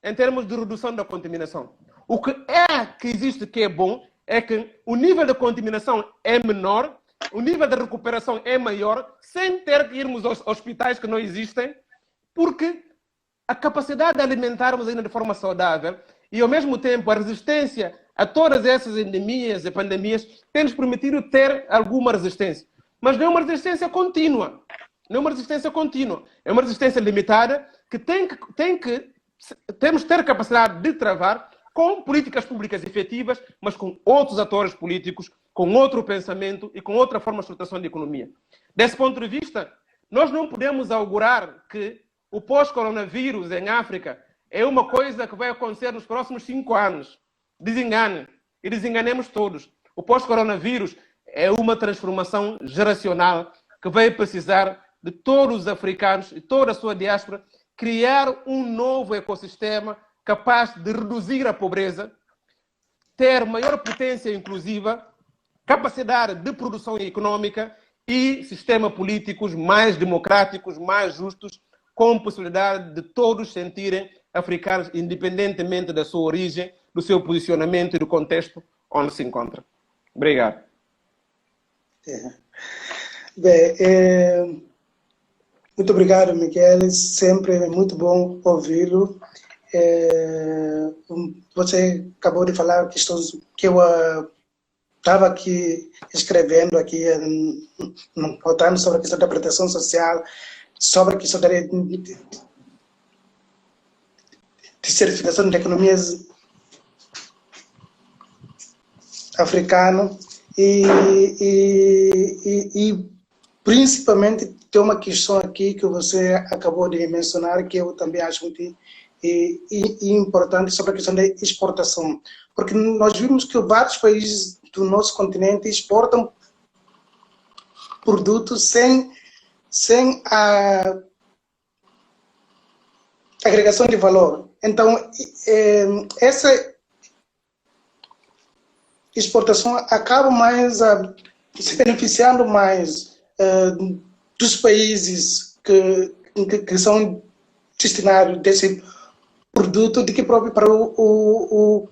em termos de redução da contaminação. O que existe que é bom é que o nível de contaminação é menor, o nível de recuperação é maior, sem ter que irmos aos hospitais que não existem, porque a capacidade de alimentarmos ainda de forma saudável e, ao mesmo tempo, a resistência a todas essas endemias e pandemias tem nos permitido ter alguma resistência. Mas não é uma resistência contínua. Não é uma resistência contínua. É uma resistência limitada que temos que ter capacidade de travar com políticas públicas efetivas, mas com outros atores políticos, com outro pensamento e com outra forma de estruturação da economia. Desse ponto de vista, nós não podemos augurar que o pós-coronavírus em África é uma coisa que vai acontecer nos próximos 5 anos. Desengane. E desenganemos todos. O pós-coronavírus é uma transformação geracional que vai precisar de todos os africanos e toda a sua diáspora criar um novo ecossistema capaz de reduzir a pobreza, ter maior potência inclusiva, capacidade de produção econômica e sistemas políticos mais democráticos, mais justos, com possibilidade de todos sentirem africanos, independentemente da sua origem, do seu posicionamento e do contexto onde se encontra. Obrigado. Bem, muito obrigado, Miguel. Sempre é muito bom ouvi-lo. Você acabou de falar questões que eu estava aqui escrevendo, aqui, voltando sobre a questão da proteção social, sobre a questão de certificação de economias africanas e principalmente tem uma questão aqui que você acabou de mencionar, que eu também acho muito importante, sobre a questão da exportação. Porque nós vimos que vários países do nosso continente exportam produtos sem a agregação de valor. Então, essa exportação acaba mais se beneficiando mais dos países que são destinados desse produto do que próprio para o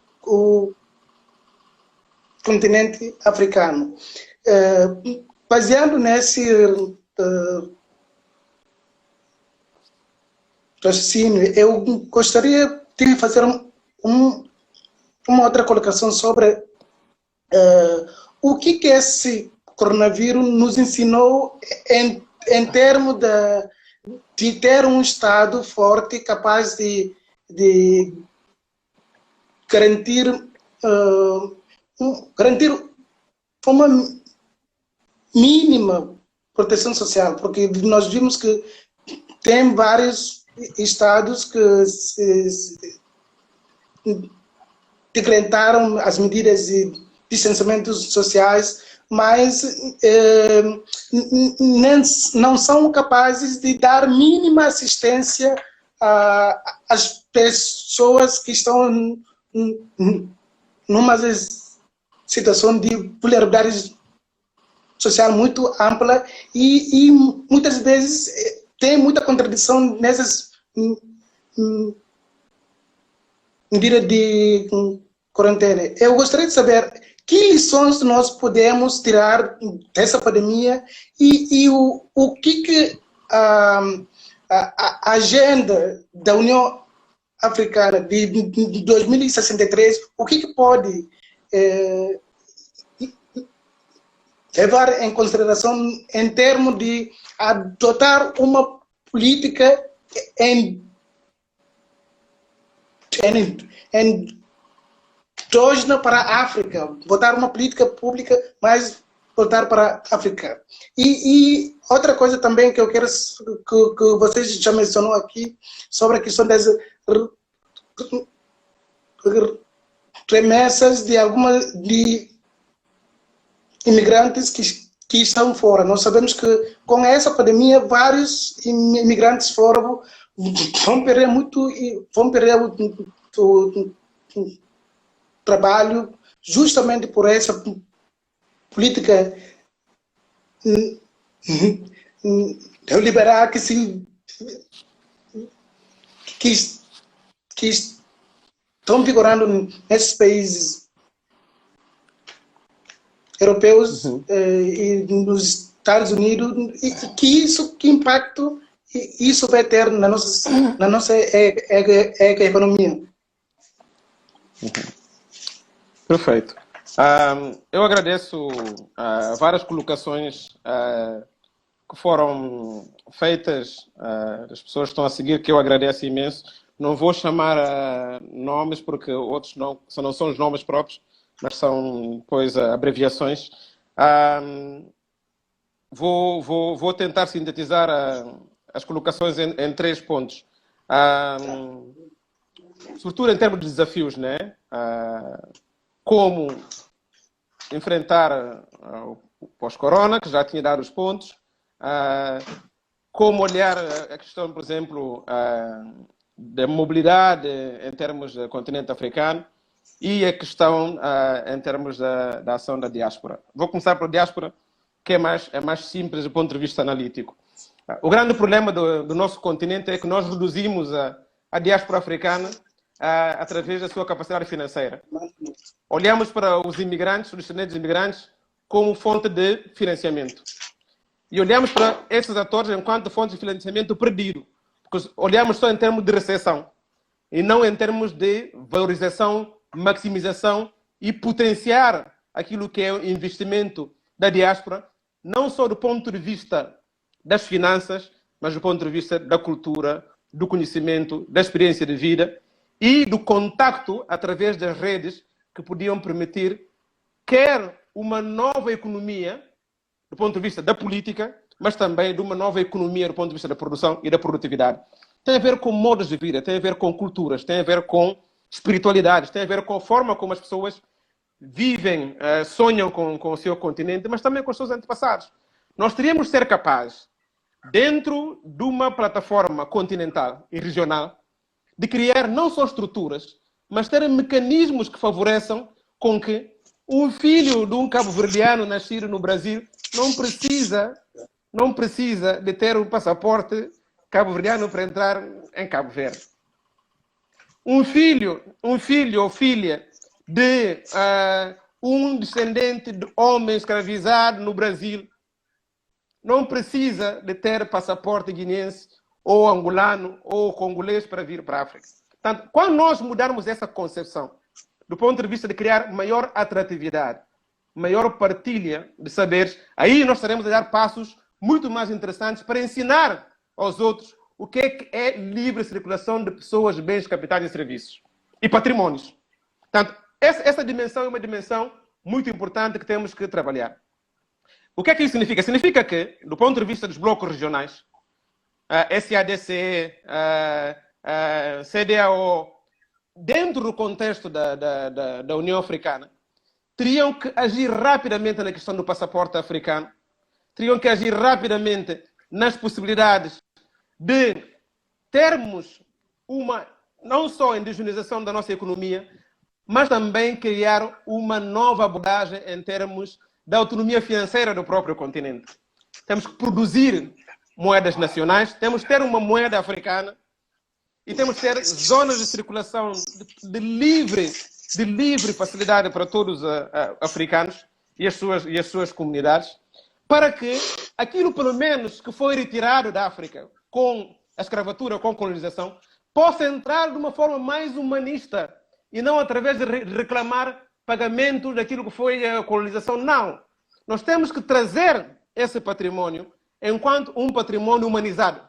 continente africano. Baseado nesse raciocínio, eu gostaria de fazer uma outra colocação sobre o que esse coronavírus nos ensinou em termos de ter um Estado forte, capaz de garantir uma mínima proteção social, porque nós vimos que tem vários estados que decretaram as medidas de distanciamento sociais, mas não são capazes de dar mínima assistência às pessoas que estão numa situação de vulnerabilidade social muito ampla e muitas vezes tem muita contradição nessas medidas de quarentena. Eu gostaria de saber que lições nós podemos tirar dessa pandemia e o que a agenda da União Africana de 2063, o que pode levar em consideração em termos de adotar uma política endógena para a África, botar uma política pública mais voltar para a África. E outra coisa também que eu quero que vocês já mencionou aqui sobre a questão das remessas de algumas imigrantes que estão fora. Nós sabemos que com essa pandemia vários imigrantes fora vão perder o trabalho justamente por essa política neoliberal que estão vigorando nesses países europeus e nos Estados Unidos, e que impacto isso vai ter na nossa economia. Perfeito. Eu agradeço várias colocações que foram feitas das pessoas que estão a seguir, que eu agradeço imenso. Não vou chamar nomes, porque outros não são os nomes próprios, mas são, pois, abreviações. Vou tentar sintetizar as colocações em 3 pontos. Sobretudo em termos de desafios, né? Como enfrentar o pós-corona, que já tinha dado os pontos, como olhar a questão, por exemplo, da mobilidade em termos do continente africano e a questão em termos da ação da diáspora. Vou começar pela diáspora, que é mais simples do ponto de vista analítico. O grande problema do nosso continente é que nós reduzimos a diáspora africana através da sua capacidade financeira. Olhamos para os imigrantes, os descendentes de imigrantes, como fonte de financiamento. E olhamos para esses atores enquanto fonte de financiamento perdido. Porque olhamos só em termos de recessão e não em termos de valorização, maximização e potenciar aquilo que é o investimento da diáspora, não só do ponto de vista das finanças, mas do ponto de vista da cultura, do conhecimento, da experiência de vida e do contacto através das redes que podiam permitir quer uma nova economia do ponto de vista da política, mas também de uma nova economia do ponto de vista da produção e da produtividade. Tem a ver com modos de vida, tem a ver com culturas, tem a ver com espiritualidades, tem a ver com a forma como as pessoas vivem, sonham com o seu continente, mas também com os seus antepassados. Nós teríamos de ser capazes, dentro de uma plataforma continental e regional, de criar não só estruturas, mas ter mecanismos que favoreçam com que um filho de um cabo-verdiano nascido no Brasil não precisa de ter um passaporte cabo-verdiano para entrar em Cabo Verde. Um filho ou filha de um descendente de homem escravizado no Brasil não precisa de ter passaporte guineense ou angolano ou congolês para vir para a África. Portanto, quando nós mudarmos essa concepção, do ponto de vista de criar maior atratividade, maior partilha de saberes, aí nós estaremos a dar passos muito mais interessantes para ensinar aos outros o que é livre circulação de pessoas, bens, capitais e serviços e patrimónios. Portanto, essa dimensão é uma dimensão muito importante que temos que trabalhar. O que é que isso significa? Significa que, do ponto de vista dos blocos regionais, SADC, CDAO, dentro do contexto da União Africana, teriam que agir rapidamente na questão do passaporte africano, teriam que agir rapidamente nas possibilidades de termos não só a indigenização da nossa economia, mas também criar uma nova abordagem em termos da autonomia financeira do próprio continente. Temos que produzir moedas nacionais, temos que ter uma moeda africana e temos que ter zonas de circulação de livre facilidade para todos os africanos e as suas comunidades, para que aquilo, pelo menos, que foi retirado da África com a escravatura, com a colonização, possa entrar de uma forma mais humanista e não através de reclamar pagamento daquilo que foi a colonização. Não. Nós temos que trazer esse patrimônio enquanto um patrimônio humanizado,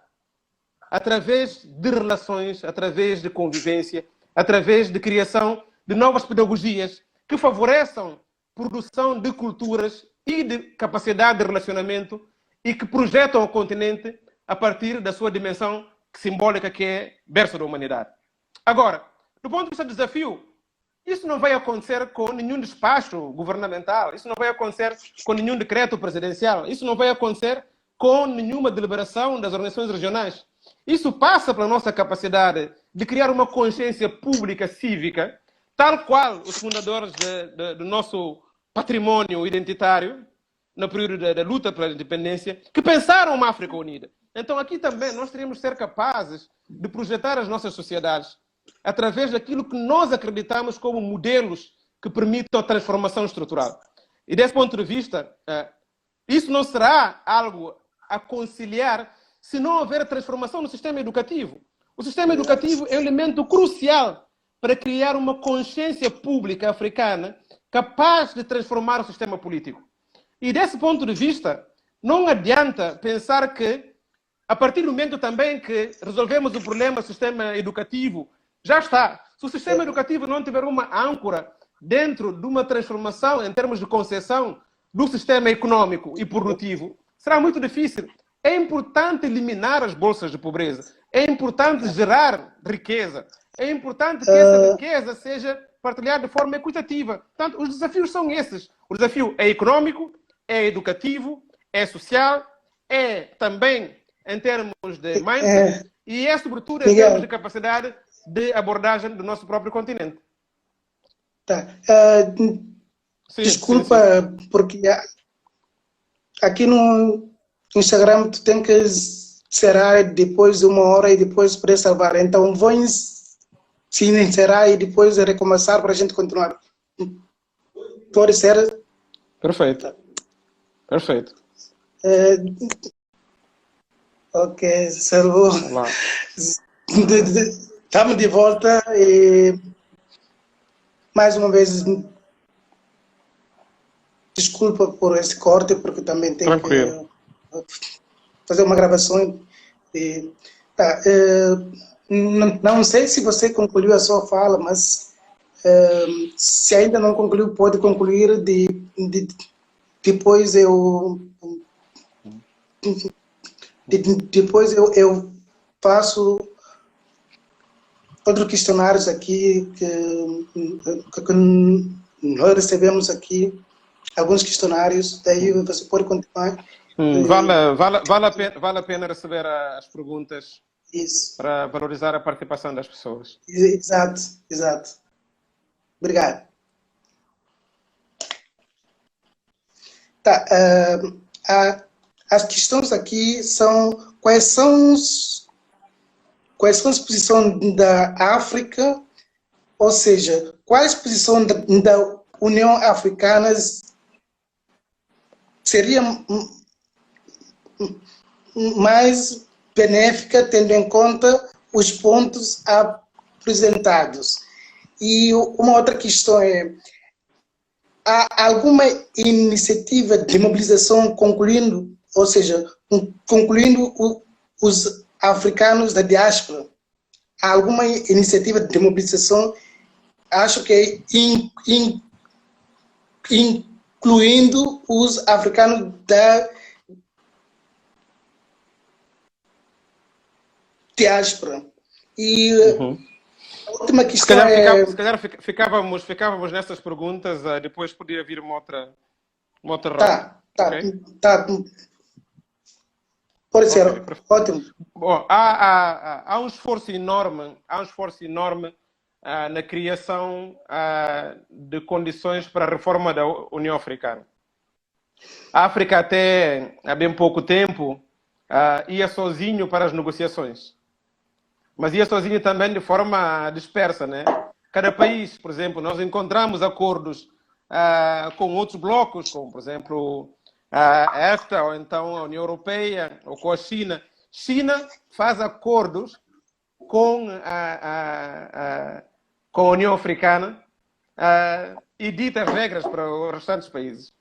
através de relações, através de convivência, através de criação de novas pedagogias que favoreçam produção de culturas e de capacidade de relacionamento e que projetam o continente a partir da sua dimensão simbólica, que é berço da humanidade. Agora, do ponto de vista do desafio, isso não vai acontecer com nenhum despacho governamental, isso não vai acontecer com nenhum decreto presidencial, isso não vai acontecer com nenhuma deliberação das organizações regionais. Isso passa pela nossa capacidade de criar uma consciência pública cívica, tal qual os fundadores do nosso patrimônio identitário, no período da luta pela independência, que pensaram uma África unida. Então aqui também nós teríamos que ser capazes de projetar as nossas sociedades através daquilo que nós acreditamos como modelos que permitam a transformação estrutural. E desse ponto de vista, isso não será algo a conciliar se não houver transformação no sistema educativo. O sistema educativo é um elemento crucial para criar uma consciência pública africana capaz de transformar o sistema político. E desse ponto de vista, não adianta pensar que, a partir do momento também que resolvemos o problema do sistema educativo, já está. Se o sistema educativo não tiver uma âncora dentro de uma transformação em termos de concepção do sistema econômico e produtivo, será muito difícil. É importante eliminar as bolsas de pobreza. É importante gerar riqueza. É importante que essa riqueza seja partilhada de forma equitativa. Portanto, os desafios são esses. O desafio é econômico, é educativo, é social, é também em termos de mindset e é, sobretudo, em termos de capacidade de abordagem do nosso próprio continente. Tá. Desculpa, porque aqui no Instagram tu tem que encerrar depois de 1 hora e depois para salvar. Então vou encerrar e depois recomeçar para a gente continuar. Pode ser? Perfeito. Perfeito. Ok, salvou. Estamos de volta e mais uma vez desculpa por esse corte, porque também tenho que fazer uma gravação. E, não sei se você concluiu a sua fala, mas se ainda não concluiu, pode concluir depois eu faço outros questionários aqui que nós recebemos aqui, alguns questionários, daí você pode continuar. Vale a pena receber as perguntas. Isso. Para valorizar a participação das pessoas. Exato. Obrigado. Tá, as questões aqui são quais são as posições da África, ou seja, quais posições da União Africana seria mais benéfica, tendo em conta os pontos apresentados. E uma outra questão é: há alguma iniciativa de mobilização concluindo, ou seja, concluindo os africanos da diáspora? Há alguma iniciativa de mobilização, acho que incluindo os africanos diáspora. E a última Se questão calhar, ficávamos nessas perguntas, depois podia vir uma outra roda. Ok? Pode ser, Ok, perfeito. ótimo. Bom, há um esforço enorme, na criação de condições para a reforma da União Africana. A África até há bem pouco tempo ia sozinho para as negociações, mas ia sozinho também de forma dispersa, né? Cada país, por exemplo, nós encontramos acordos com outros blocos, como por exemplo a EFTA, ou então a União Europeia, ou com a China. China faz acordos com a União Africana e dita regras para os restantes países.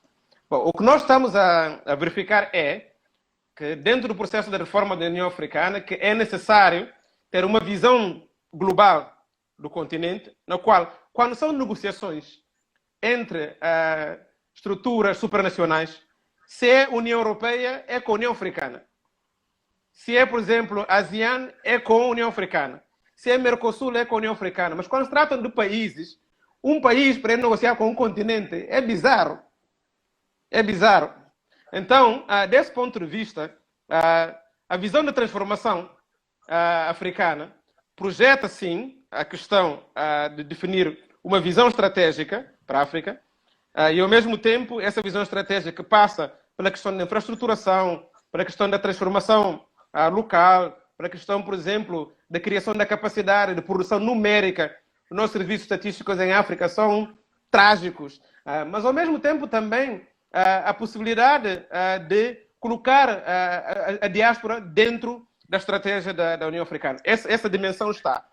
Bom, o que nós estamos a verificar é que dentro do processo de reforma da União Africana que é necessário ter uma visão global do continente, na qual, quando são negociações entre estruturas supranacionais, se é União Europeia, é com a União Africana. Se é, por exemplo, ASEAN, é com a União Africana. Se é Mercosul, é com a União Africana. Mas quando se trata de países, um país para negociar com um continente é bizarro. É bizarro. Então, desse ponto de vista, a visão da transformação africana projeta, sim, a questão de definir uma visão estratégica para a África e, ao mesmo tempo, essa visão estratégica passa pela questão da infraestruturação, pela questão da transformação local, pela questão, por exemplo, da criação da capacidade de produção numérica. Os nossos serviços estatísticos em África são trágicos, mas, ao mesmo tempo, também a possibilidade de colocar a diáspora dentro da estratégia da União Africana. Essa dimensão está.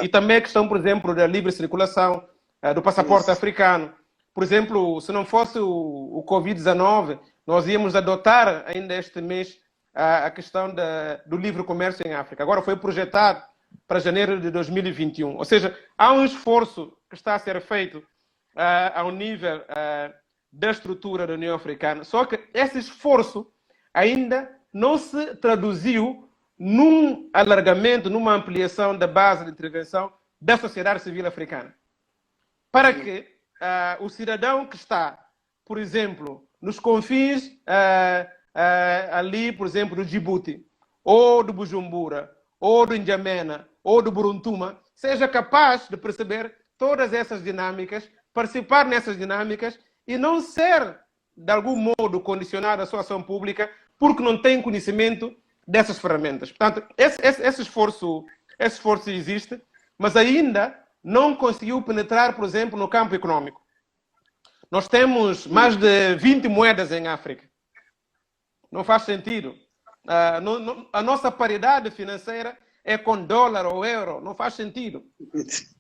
E também a questão, por exemplo, da livre circulação, do passaporte africano. Por exemplo, se não fosse o Covid-19, nós íamos adotar ainda este mês a questão do livre comércio em África. Agora foi projetado para janeiro de 2021. Ou seja, há um esforço que está a ser feito ao nível da estrutura da União Africana. Só que esse esforço ainda não se traduziu num alargamento, numa ampliação da base de intervenção da sociedade civil africana. Para que o cidadão que está, por exemplo, nos confins ali, por exemplo, do Djibouti, ou do Bujumbura, ou do N'Djamena, ou do Buruntuma, seja capaz de perceber todas essas dinâmicas, participar nessas dinâmicas e não ser, de algum modo, condicionado à sua ação pública porque não tem conhecimento dessas ferramentas. Portanto, esse esforço existe, mas ainda não conseguiu penetrar, por exemplo, no campo econômico. Nós temos mais de 20 moedas em África. Não faz sentido. A nossa paridade financeira é com dólar ou euro. Não faz sentido.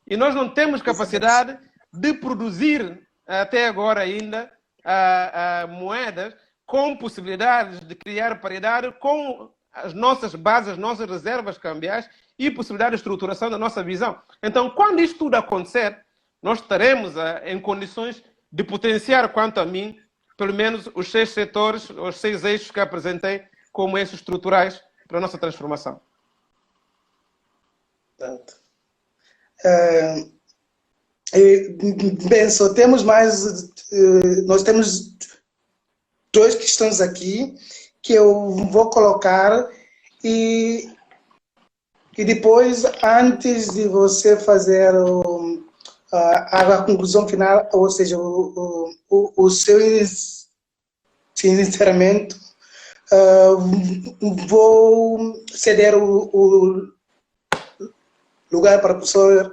E nós não temos capacidade de produzir, até agora ainda, moedas com possibilidades de criar paridade com as nossas bases, as nossas reservas cambiais e possibilidade de estruturação da nossa visão. Então, quando isto tudo acontecer, nós estaremos em condições de potenciar, quanto a mim, pelo menos os 6 setores, os 6 eixos que apresentei como eixos estruturais para a nossa transformação. Bem, só temos mais... nós temos 2 questões aqui que eu vou colocar e depois, antes de você fazer a conclusão final, ou seja, o seu encerramento, vou ceder o lugar para o professor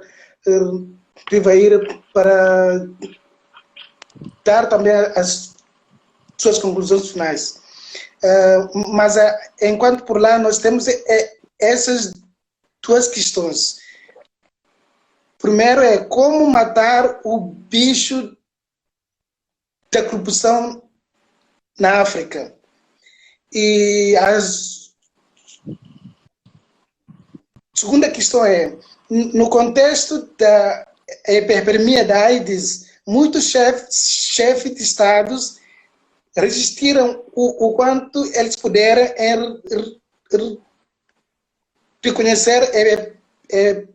Rivair para dar também as suas conclusões finais. Mas, enquanto por lá, nós temos essas 2 questões. Primeiro é como matar o bicho da corrupção na África. E a segunda questão é, no contexto da epidemia da AIDS, muitos chefes de estados resistiram o quanto eles puderam em reconhecer a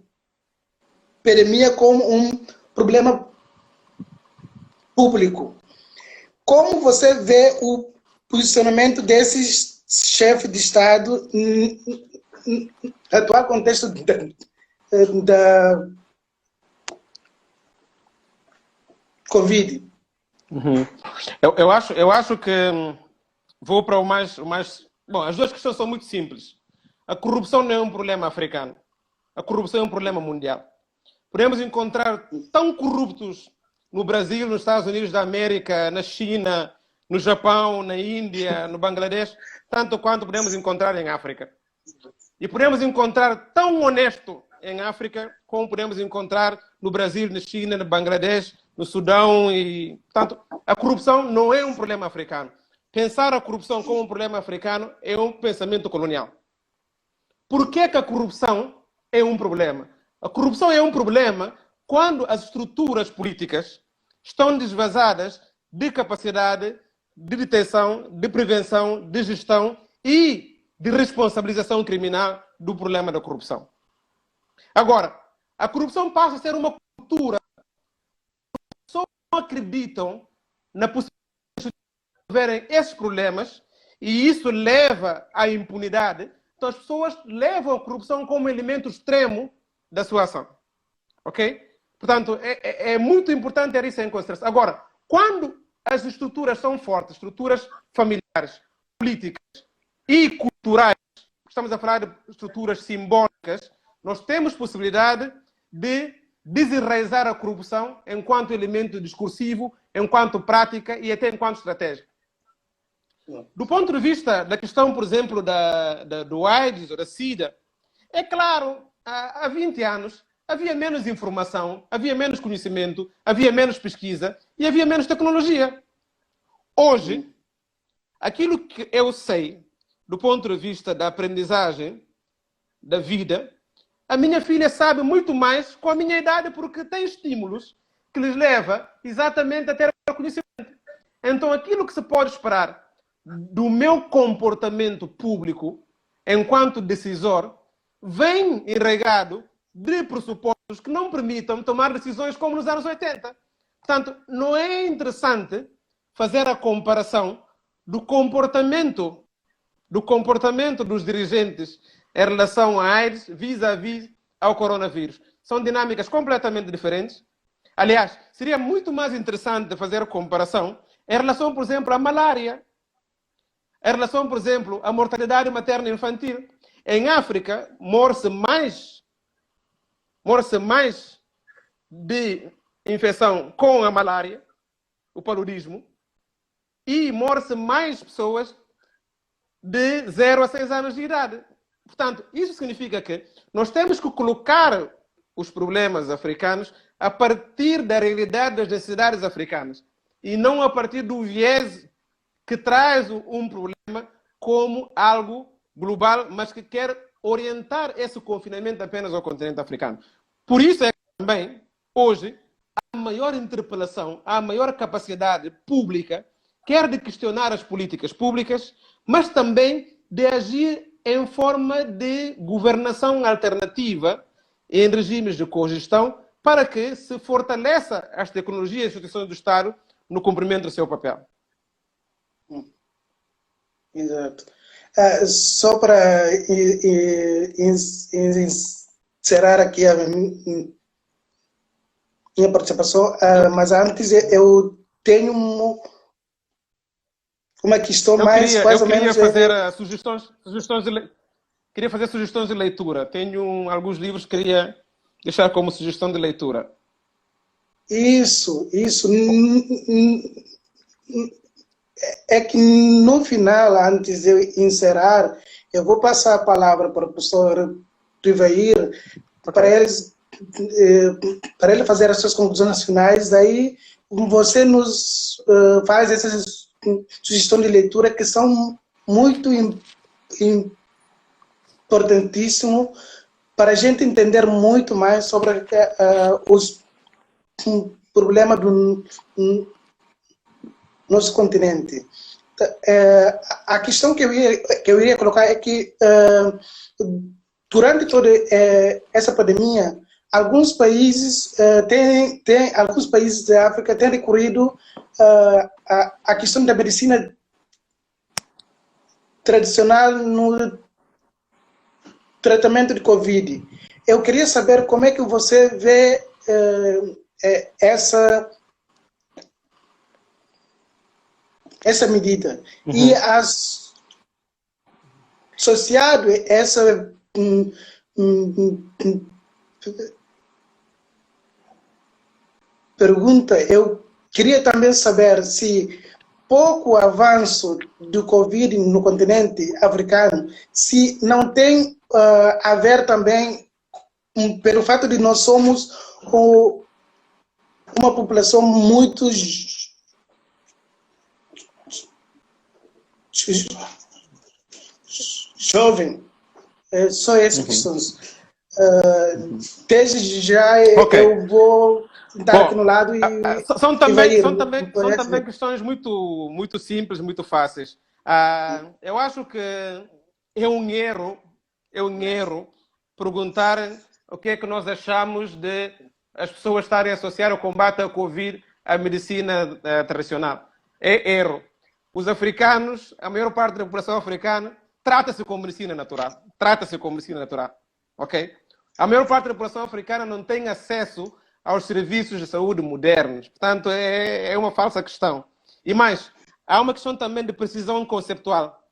epidemia como um problema público. Como você vê o posicionamento desses chefes de Estado no atual contexto da Covid? Eu acho que vou para o mais... Bom, as duas questões são muito simples. A corrupção não é um problema africano. A corrupção é um problema mundial. Podemos encontrar tão corruptos no Brasil, nos Estados Unidos da América, na China, no Japão, na Índia, no Bangladesh, tanto quanto podemos encontrar em África. E podemos encontrar tão honesto em África como podemos encontrar no Brasil, na China, no Bangladesh, no Sudão. E, portanto, a corrupção não é um problema africano. Pensar a corrupção como um problema africano é um pensamento colonial. Por que a corrupção é um problema? A corrupção é um problema quando as estruturas políticas estão desvazadas de capacidade de detecção, de prevenção, de gestão e de responsabilização criminal do problema da corrupção. Agora, a corrupção passa a ser uma cultura. As pessoas não acreditam na possibilidade de resolverem esses problemas e isso leva à impunidade. Então as pessoas levam a corrupção como elemento extremo da sua ação. Ok? Portanto, é muito importante ter isso em consideração. Agora, quando as estruturas são fortes, estruturas familiares, políticas e culturais, estamos a falar de estruturas simbólicas, nós temos possibilidade de desenraizar a corrupção enquanto elemento discursivo, enquanto prática e até enquanto estratégia. Do ponto de vista da questão, por exemplo, do AIDS ou da SIDA, é claro, há 20 anos havia menos informação, havia menos conhecimento, havia menos pesquisa e havia menos tecnologia. Hoje, aquilo que eu sei do ponto de vista da aprendizagem da vida, a minha filha sabe muito mais com a minha idade porque tem estímulos que lhes leva exatamente a ter conhecimento. Então, aquilo que se pode esperar do meu comportamento público enquanto decisor vem enraizado de pressupostos que não permitam tomar decisões como nos anos 80. Portanto, não é interessante fazer a comparação do comportamento dos dirigentes em relação à AIDS vis-à-vis ao coronavírus. São dinâmicas completamente diferentes. Aliás, seria muito mais interessante fazer a comparação em relação, por exemplo, à malária, em relação, por exemplo, à mortalidade materna infantil. Em África, morre-se mais de infecção com a malária, o paludismo, e morre-se mais pessoas de 0 a 6 anos de idade. Portanto, isso significa que nós temos que colocar os problemas africanos a partir da realidade das necessidades africanas e não a partir do viés que traz um problema como algo global, mas que quer orientar esse confinamento apenas ao continente africano. Por isso é que também, hoje, há maior interpelação, há maior capacidade pública, quer de questionar as políticas públicas, mas também de agir em forma de governação alternativa em regimes de cogestão para que se fortaleça as tecnologias e as instituições do Estado no cumprimento do seu papel. Exato. Só para encerrar aqui a minha participação, mas antes eu tenho uma questão mais ou menos... Queria fazer sugestões de leitura. Tenho alguns livros que queria deixar como sugestão de leitura. Isso. É que no final, antes de eu encerrar, eu vou passar a palavra para o professor Rivair, para ele fazer as suas conclusões finais. Daí você nos faz essas sugestões de leitura que são muito importantíssimas para a gente entender muito mais sobre os problemas do nosso continente. A questão que eu iria colocar é que durante toda essa pandemia, alguns países alguns países da África têm recorrido à questão da medicina tradicional no tratamento de Covid. Eu queria saber como é que você vê essa medida. Uhum. E associado a essa pergunta, eu queria também saber se pouco avanço do Covid no continente africano, se não tem a ver também pelo fato de nós somos uma população muito jovem. Só essas questões. Desde já eu vou estar aqui no lado e são também questões muito simples, muito fáceis. Eu acho que é um erro perguntar o que é que nós achamos de as pessoas estarem a associar o combate à Covid à medicina tradicional. É erro. Os africanos, a maior parte da população africana, trata-se com medicina natural. Ok? A maior parte da população africana não tem acesso aos serviços de saúde modernos. Portanto, é uma falsa questão. E mais, há uma questão também de precisão conceptual.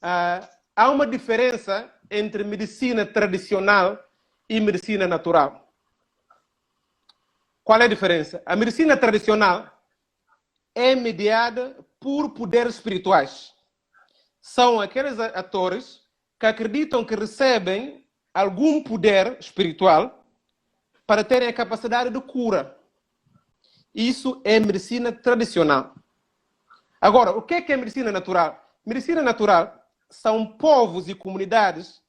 Há uma diferença entre medicina tradicional e medicina natural. Qual é a diferença? A medicina tradicional é mediada por poderes espirituais. São aqueles atores que acreditam que recebem algum poder espiritual para terem a capacidade de cura. Isso é medicina tradicional. Agora, o que é medicina natural? Medicina natural são povos e comunidades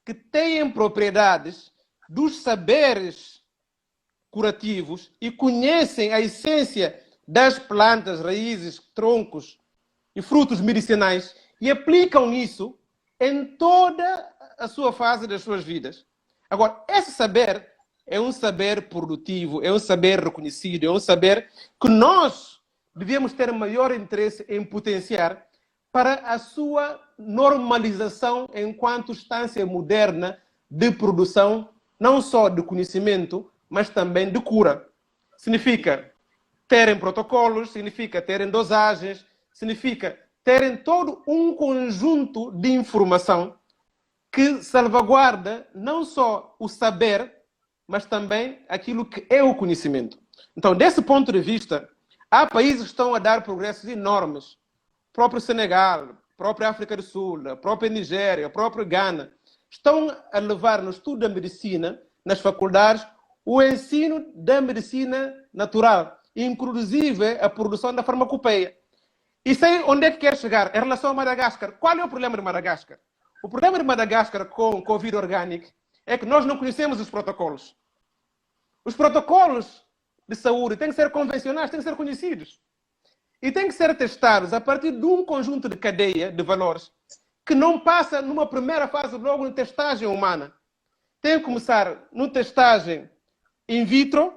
que têm propriedades dos saberes curativos e conhecem a essência das plantas, raízes, troncos e frutos medicinais e aplicam isso em toda a sua fase das suas vidas. Agora, esse saber é um saber produtivo, é um saber reconhecido, é um saber que nós devíamos ter maior interesse em potenciar para a sua normalização enquanto instância moderna de produção, não só de conhecimento, mas também de cura. Significa terem protocolos, significa terem dosagens, significa terem todo um conjunto de informação que salvaguarda não só o saber, mas também aquilo que é o conhecimento. Então, desse ponto de vista, há países que estão a dar progressos enormes. O próprio Senegal, a própria África do Sul, a própria Nigéria, a própria Gana, estão a levar no estudo da medicina, nas faculdades, o ensino da medicina natural, inclusive a produção da farmacopeia. E sei onde é que quer chegar em relação a Madagascar. Qual é o problema de Madagascar? O problema de Madagascar com Covid orgânico é que nós não conhecemos os protocolos. Os protocolos de saúde têm que ser convencionais, têm que ser conhecidos. E têm que ser testados a partir de um conjunto de cadeia de valores que não passa numa primeira fase logo em testagem humana. Tem que começar numa testagem in vitro,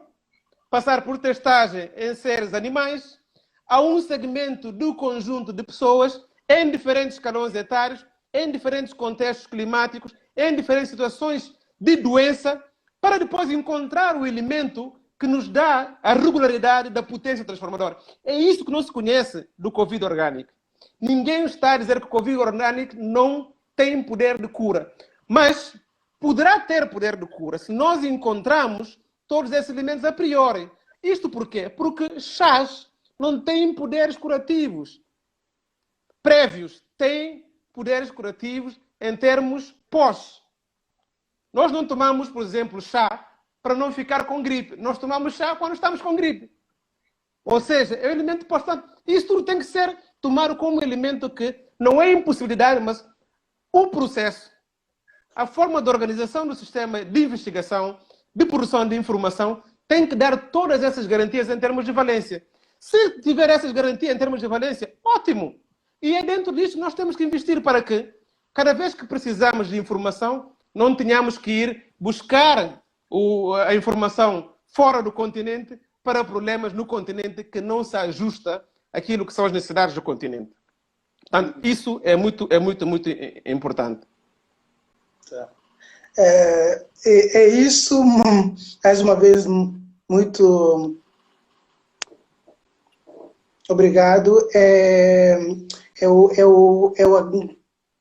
passar por testagem em seres animais, a um segmento do conjunto de pessoas em diferentes escalões etários, em diferentes contextos climáticos, em diferentes situações de doença, para depois encontrar o elemento que nos dá a regularidade da potência transformadora. É isso que não se conhece do Covid orgânico. Ninguém está a dizer que o Covid orgânico não tem poder de cura, mas poderá ter poder de cura se nós encontrarmos todos esses elementos a priori. Isto por quê? Porque chás não têm poderes curativos prévios, têm poderes curativos em termos pós. Nós não tomamos, por exemplo, chá para não ficar com gripe. Nós tomamos chá quando estamos com gripe. Ou seja, é um elemento pós. Isso tudo tem que ser tomado como um elemento que não é impossibilidade, mas o processo, a forma de organização do sistema de investigação, de produção de informação, tem que dar todas essas garantias em termos de valência. Se tiver essas garantias em termos de valência, ótimo! E é dentro disso que nós temos que investir para que, cada vez que precisamos de informação, não tenhamos que ir buscar a informação fora do continente para problemas no continente que não se ajusta àquilo que são as necessidades do continente. Portanto, isso é muito importante. Tá. É isso, mais uma vez, muito obrigado. Eu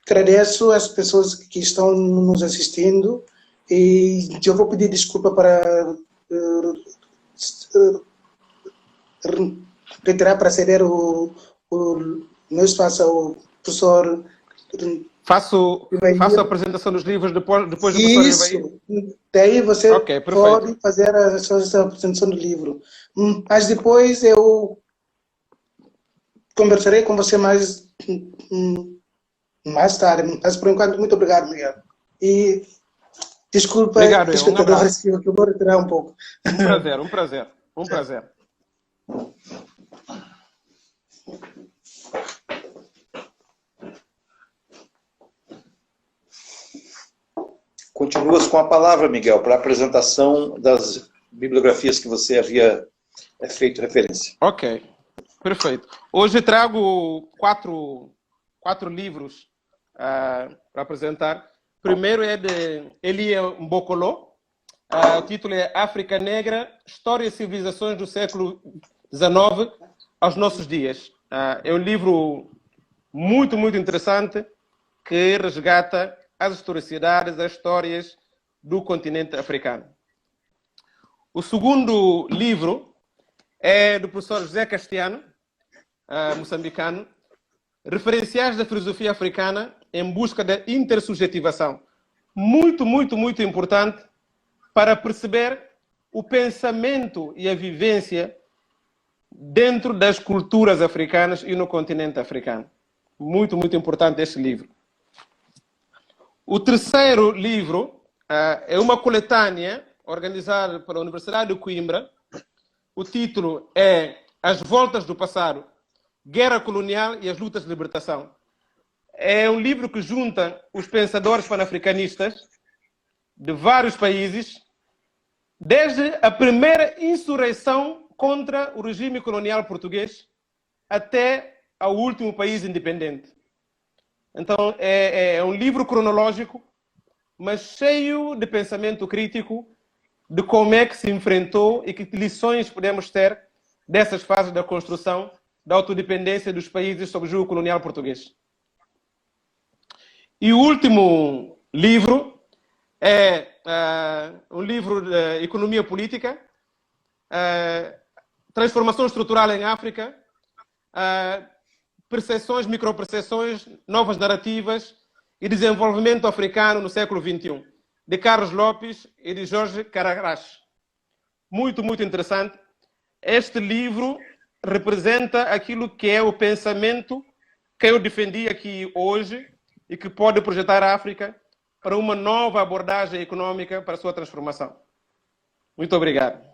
agradeço as pessoas que estão nos assistindo e eu vou pedir desculpa para retirar para ceder o meu espaço ao professor. Faço a apresentação dos livros depois do professor Ivair. Daí você pode fazer a sua apresentação do livro. Mas depois eu conversarei com você mais tarde. Mas por enquanto, muito obrigado, Miguel. E desculpa, espectadores, que eu vou retirar um pouco. Um prazer. Continuas com a palavra, Miguel, para a apresentação das bibliografias que você havia feito referência. Ok, perfeito. Hoje trago quatro livros para apresentar. Primeiro é de Elie Mbokolo. O título é África Negra, História e Civilizações do século XIX aos nossos dias. É um livro muito interessante que resgata as historicidades, as histórias do continente africano. O segundo livro é do professor José Castiano, moçambicano, Referenciais da Filosofia Africana em Busca da Intersubjetivação. Muito importante para perceber o pensamento e a vivência dentro das culturas africanas e no continente africano. Muito importante este livro. O terceiro livro é uma coletânea organizada pela Universidade de Coimbra. O título é As Voltas do Passado, Guerra Colonial e as Lutas de Libertação. É um livro que junta os pensadores pan-africanistas de vários países, desde a primeira insurreição contra o regime colonial português até ao último país independente. Então, é um livro cronológico, mas cheio de pensamento crítico de como é que se enfrentou e que lições podemos ter dessas fases da construção da autodependência dos países sob o jugo colonial português. E o último livro é um livro de economia política, transformação estrutural em África, percepções, micropercepções, novas narrativas e desenvolvimento africano no século XXI, de Carlos Lopes e de Jorge Cararache. Muito interessante. Este livro representa aquilo que é o pensamento que eu defendi aqui hoje e que pode projetar a África para uma nova abordagem econômica para a sua transformação. Muito obrigado.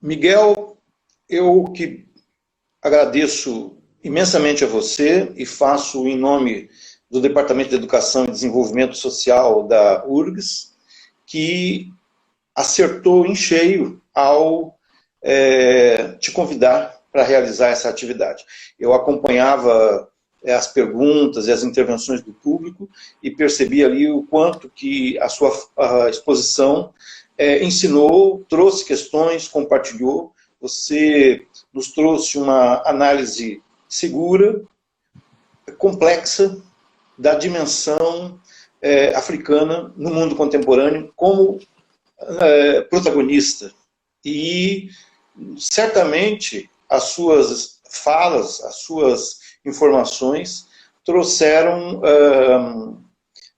Miguel, eu que agradeço imensamente a você e faço em nome do Departamento de Educação e Desenvolvimento Social da URGS, que acertou em cheio ao te convidar para realizar essa atividade. Eu acompanhava as perguntas e as intervenções do público e percebi ali o quanto que a sua exposição ensinou, trouxe questões, compartilhou. Você nos trouxe uma análise segura, complexa, da dimensão africana no mundo contemporâneo como protagonista. E certamente as suas falas, as suas informações trouxeram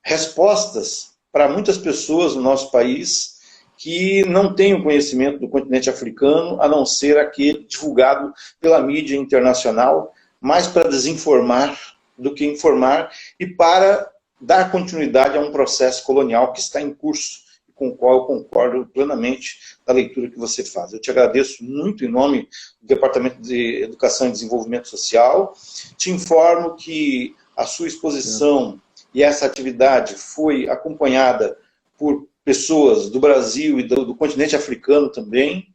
respostas para muitas pessoas no nosso país que não têm o conhecimento do continente africano, a não ser aquele divulgado pela mídia internacional, mais para desinformar do que informar e para dar continuidade a um processo colonial que está em curso, com o qual eu concordo plenamente da leitura que você faz. Eu te agradeço muito em nome do Departamento de Educação e Desenvolvimento Social. Te informo que a sua exposição e essa atividade foi acompanhada por pessoas do Brasil e do continente africano também.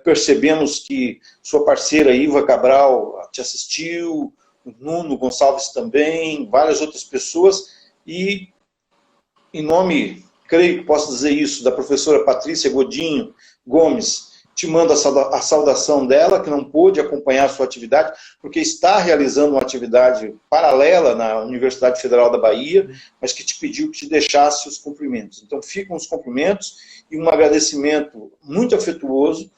Percebemos que sua parceira Iva Cabral te assistiu, o Nuno Gonçalves também, várias outras pessoas, e em nome, creio que posso dizer isso, da professora Patrícia Godinho Gomes, te mando a saudação dela, que não pôde acompanhar a sua atividade, porque está realizando uma atividade paralela na Universidade Federal da Bahia, mas que te pediu que te deixasse os cumprimentos. Então, ficam os cumprimentos e um agradecimento muito afetuoso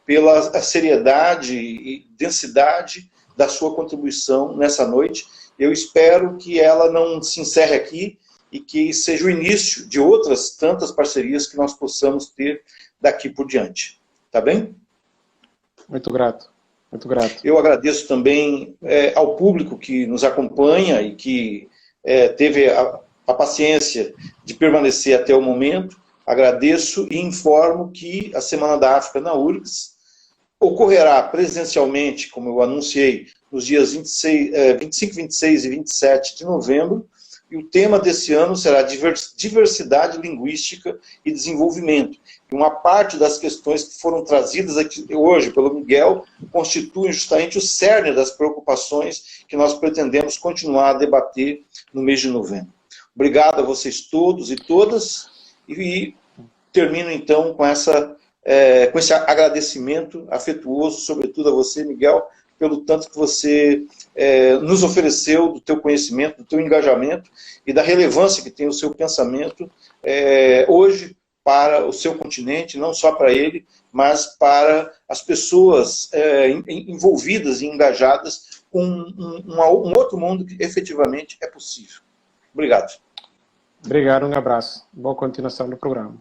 pela seriedade e densidade da sua contribuição nessa noite. Eu espero que ela não se encerre aqui e que seja o início de outras tantas parcerias que nós possamos ter daqui por diante. Tá bem? Muito grato, muito grato. Eu agradeço também ao público que nos acompanha e que teve a paciência de permanecer até o momento. Agradeço e informo que a Semana da África na URGS ocorrerá presencialmente, como eu anunciei, nos dias 25, 26 e 27 de novembro, e o tema desse ano será diversidade linguística e desenvolvimento. E uma parte das questões que foram trazidas aqui hoje pelo Miguel constituem justamente o cerne das preocupações que nós pretendemos continuar a debater no mês de novembro. Obrigado a vocês todos e todas, e termino então com esse agradecimento afetuoso, sobretudo a você, Miguel, pelo tanto que você nos ofereceu do teu conhecimento, do teu engajamento e da relevância que tem o seu pensamento hoje para o seu continente, não só para ele, mas para as pessoas envolvidas e engajadas com um outro mundo que efetivamente é possível. Obrigado. Obrigado, um abraço. Boa continuação do programa.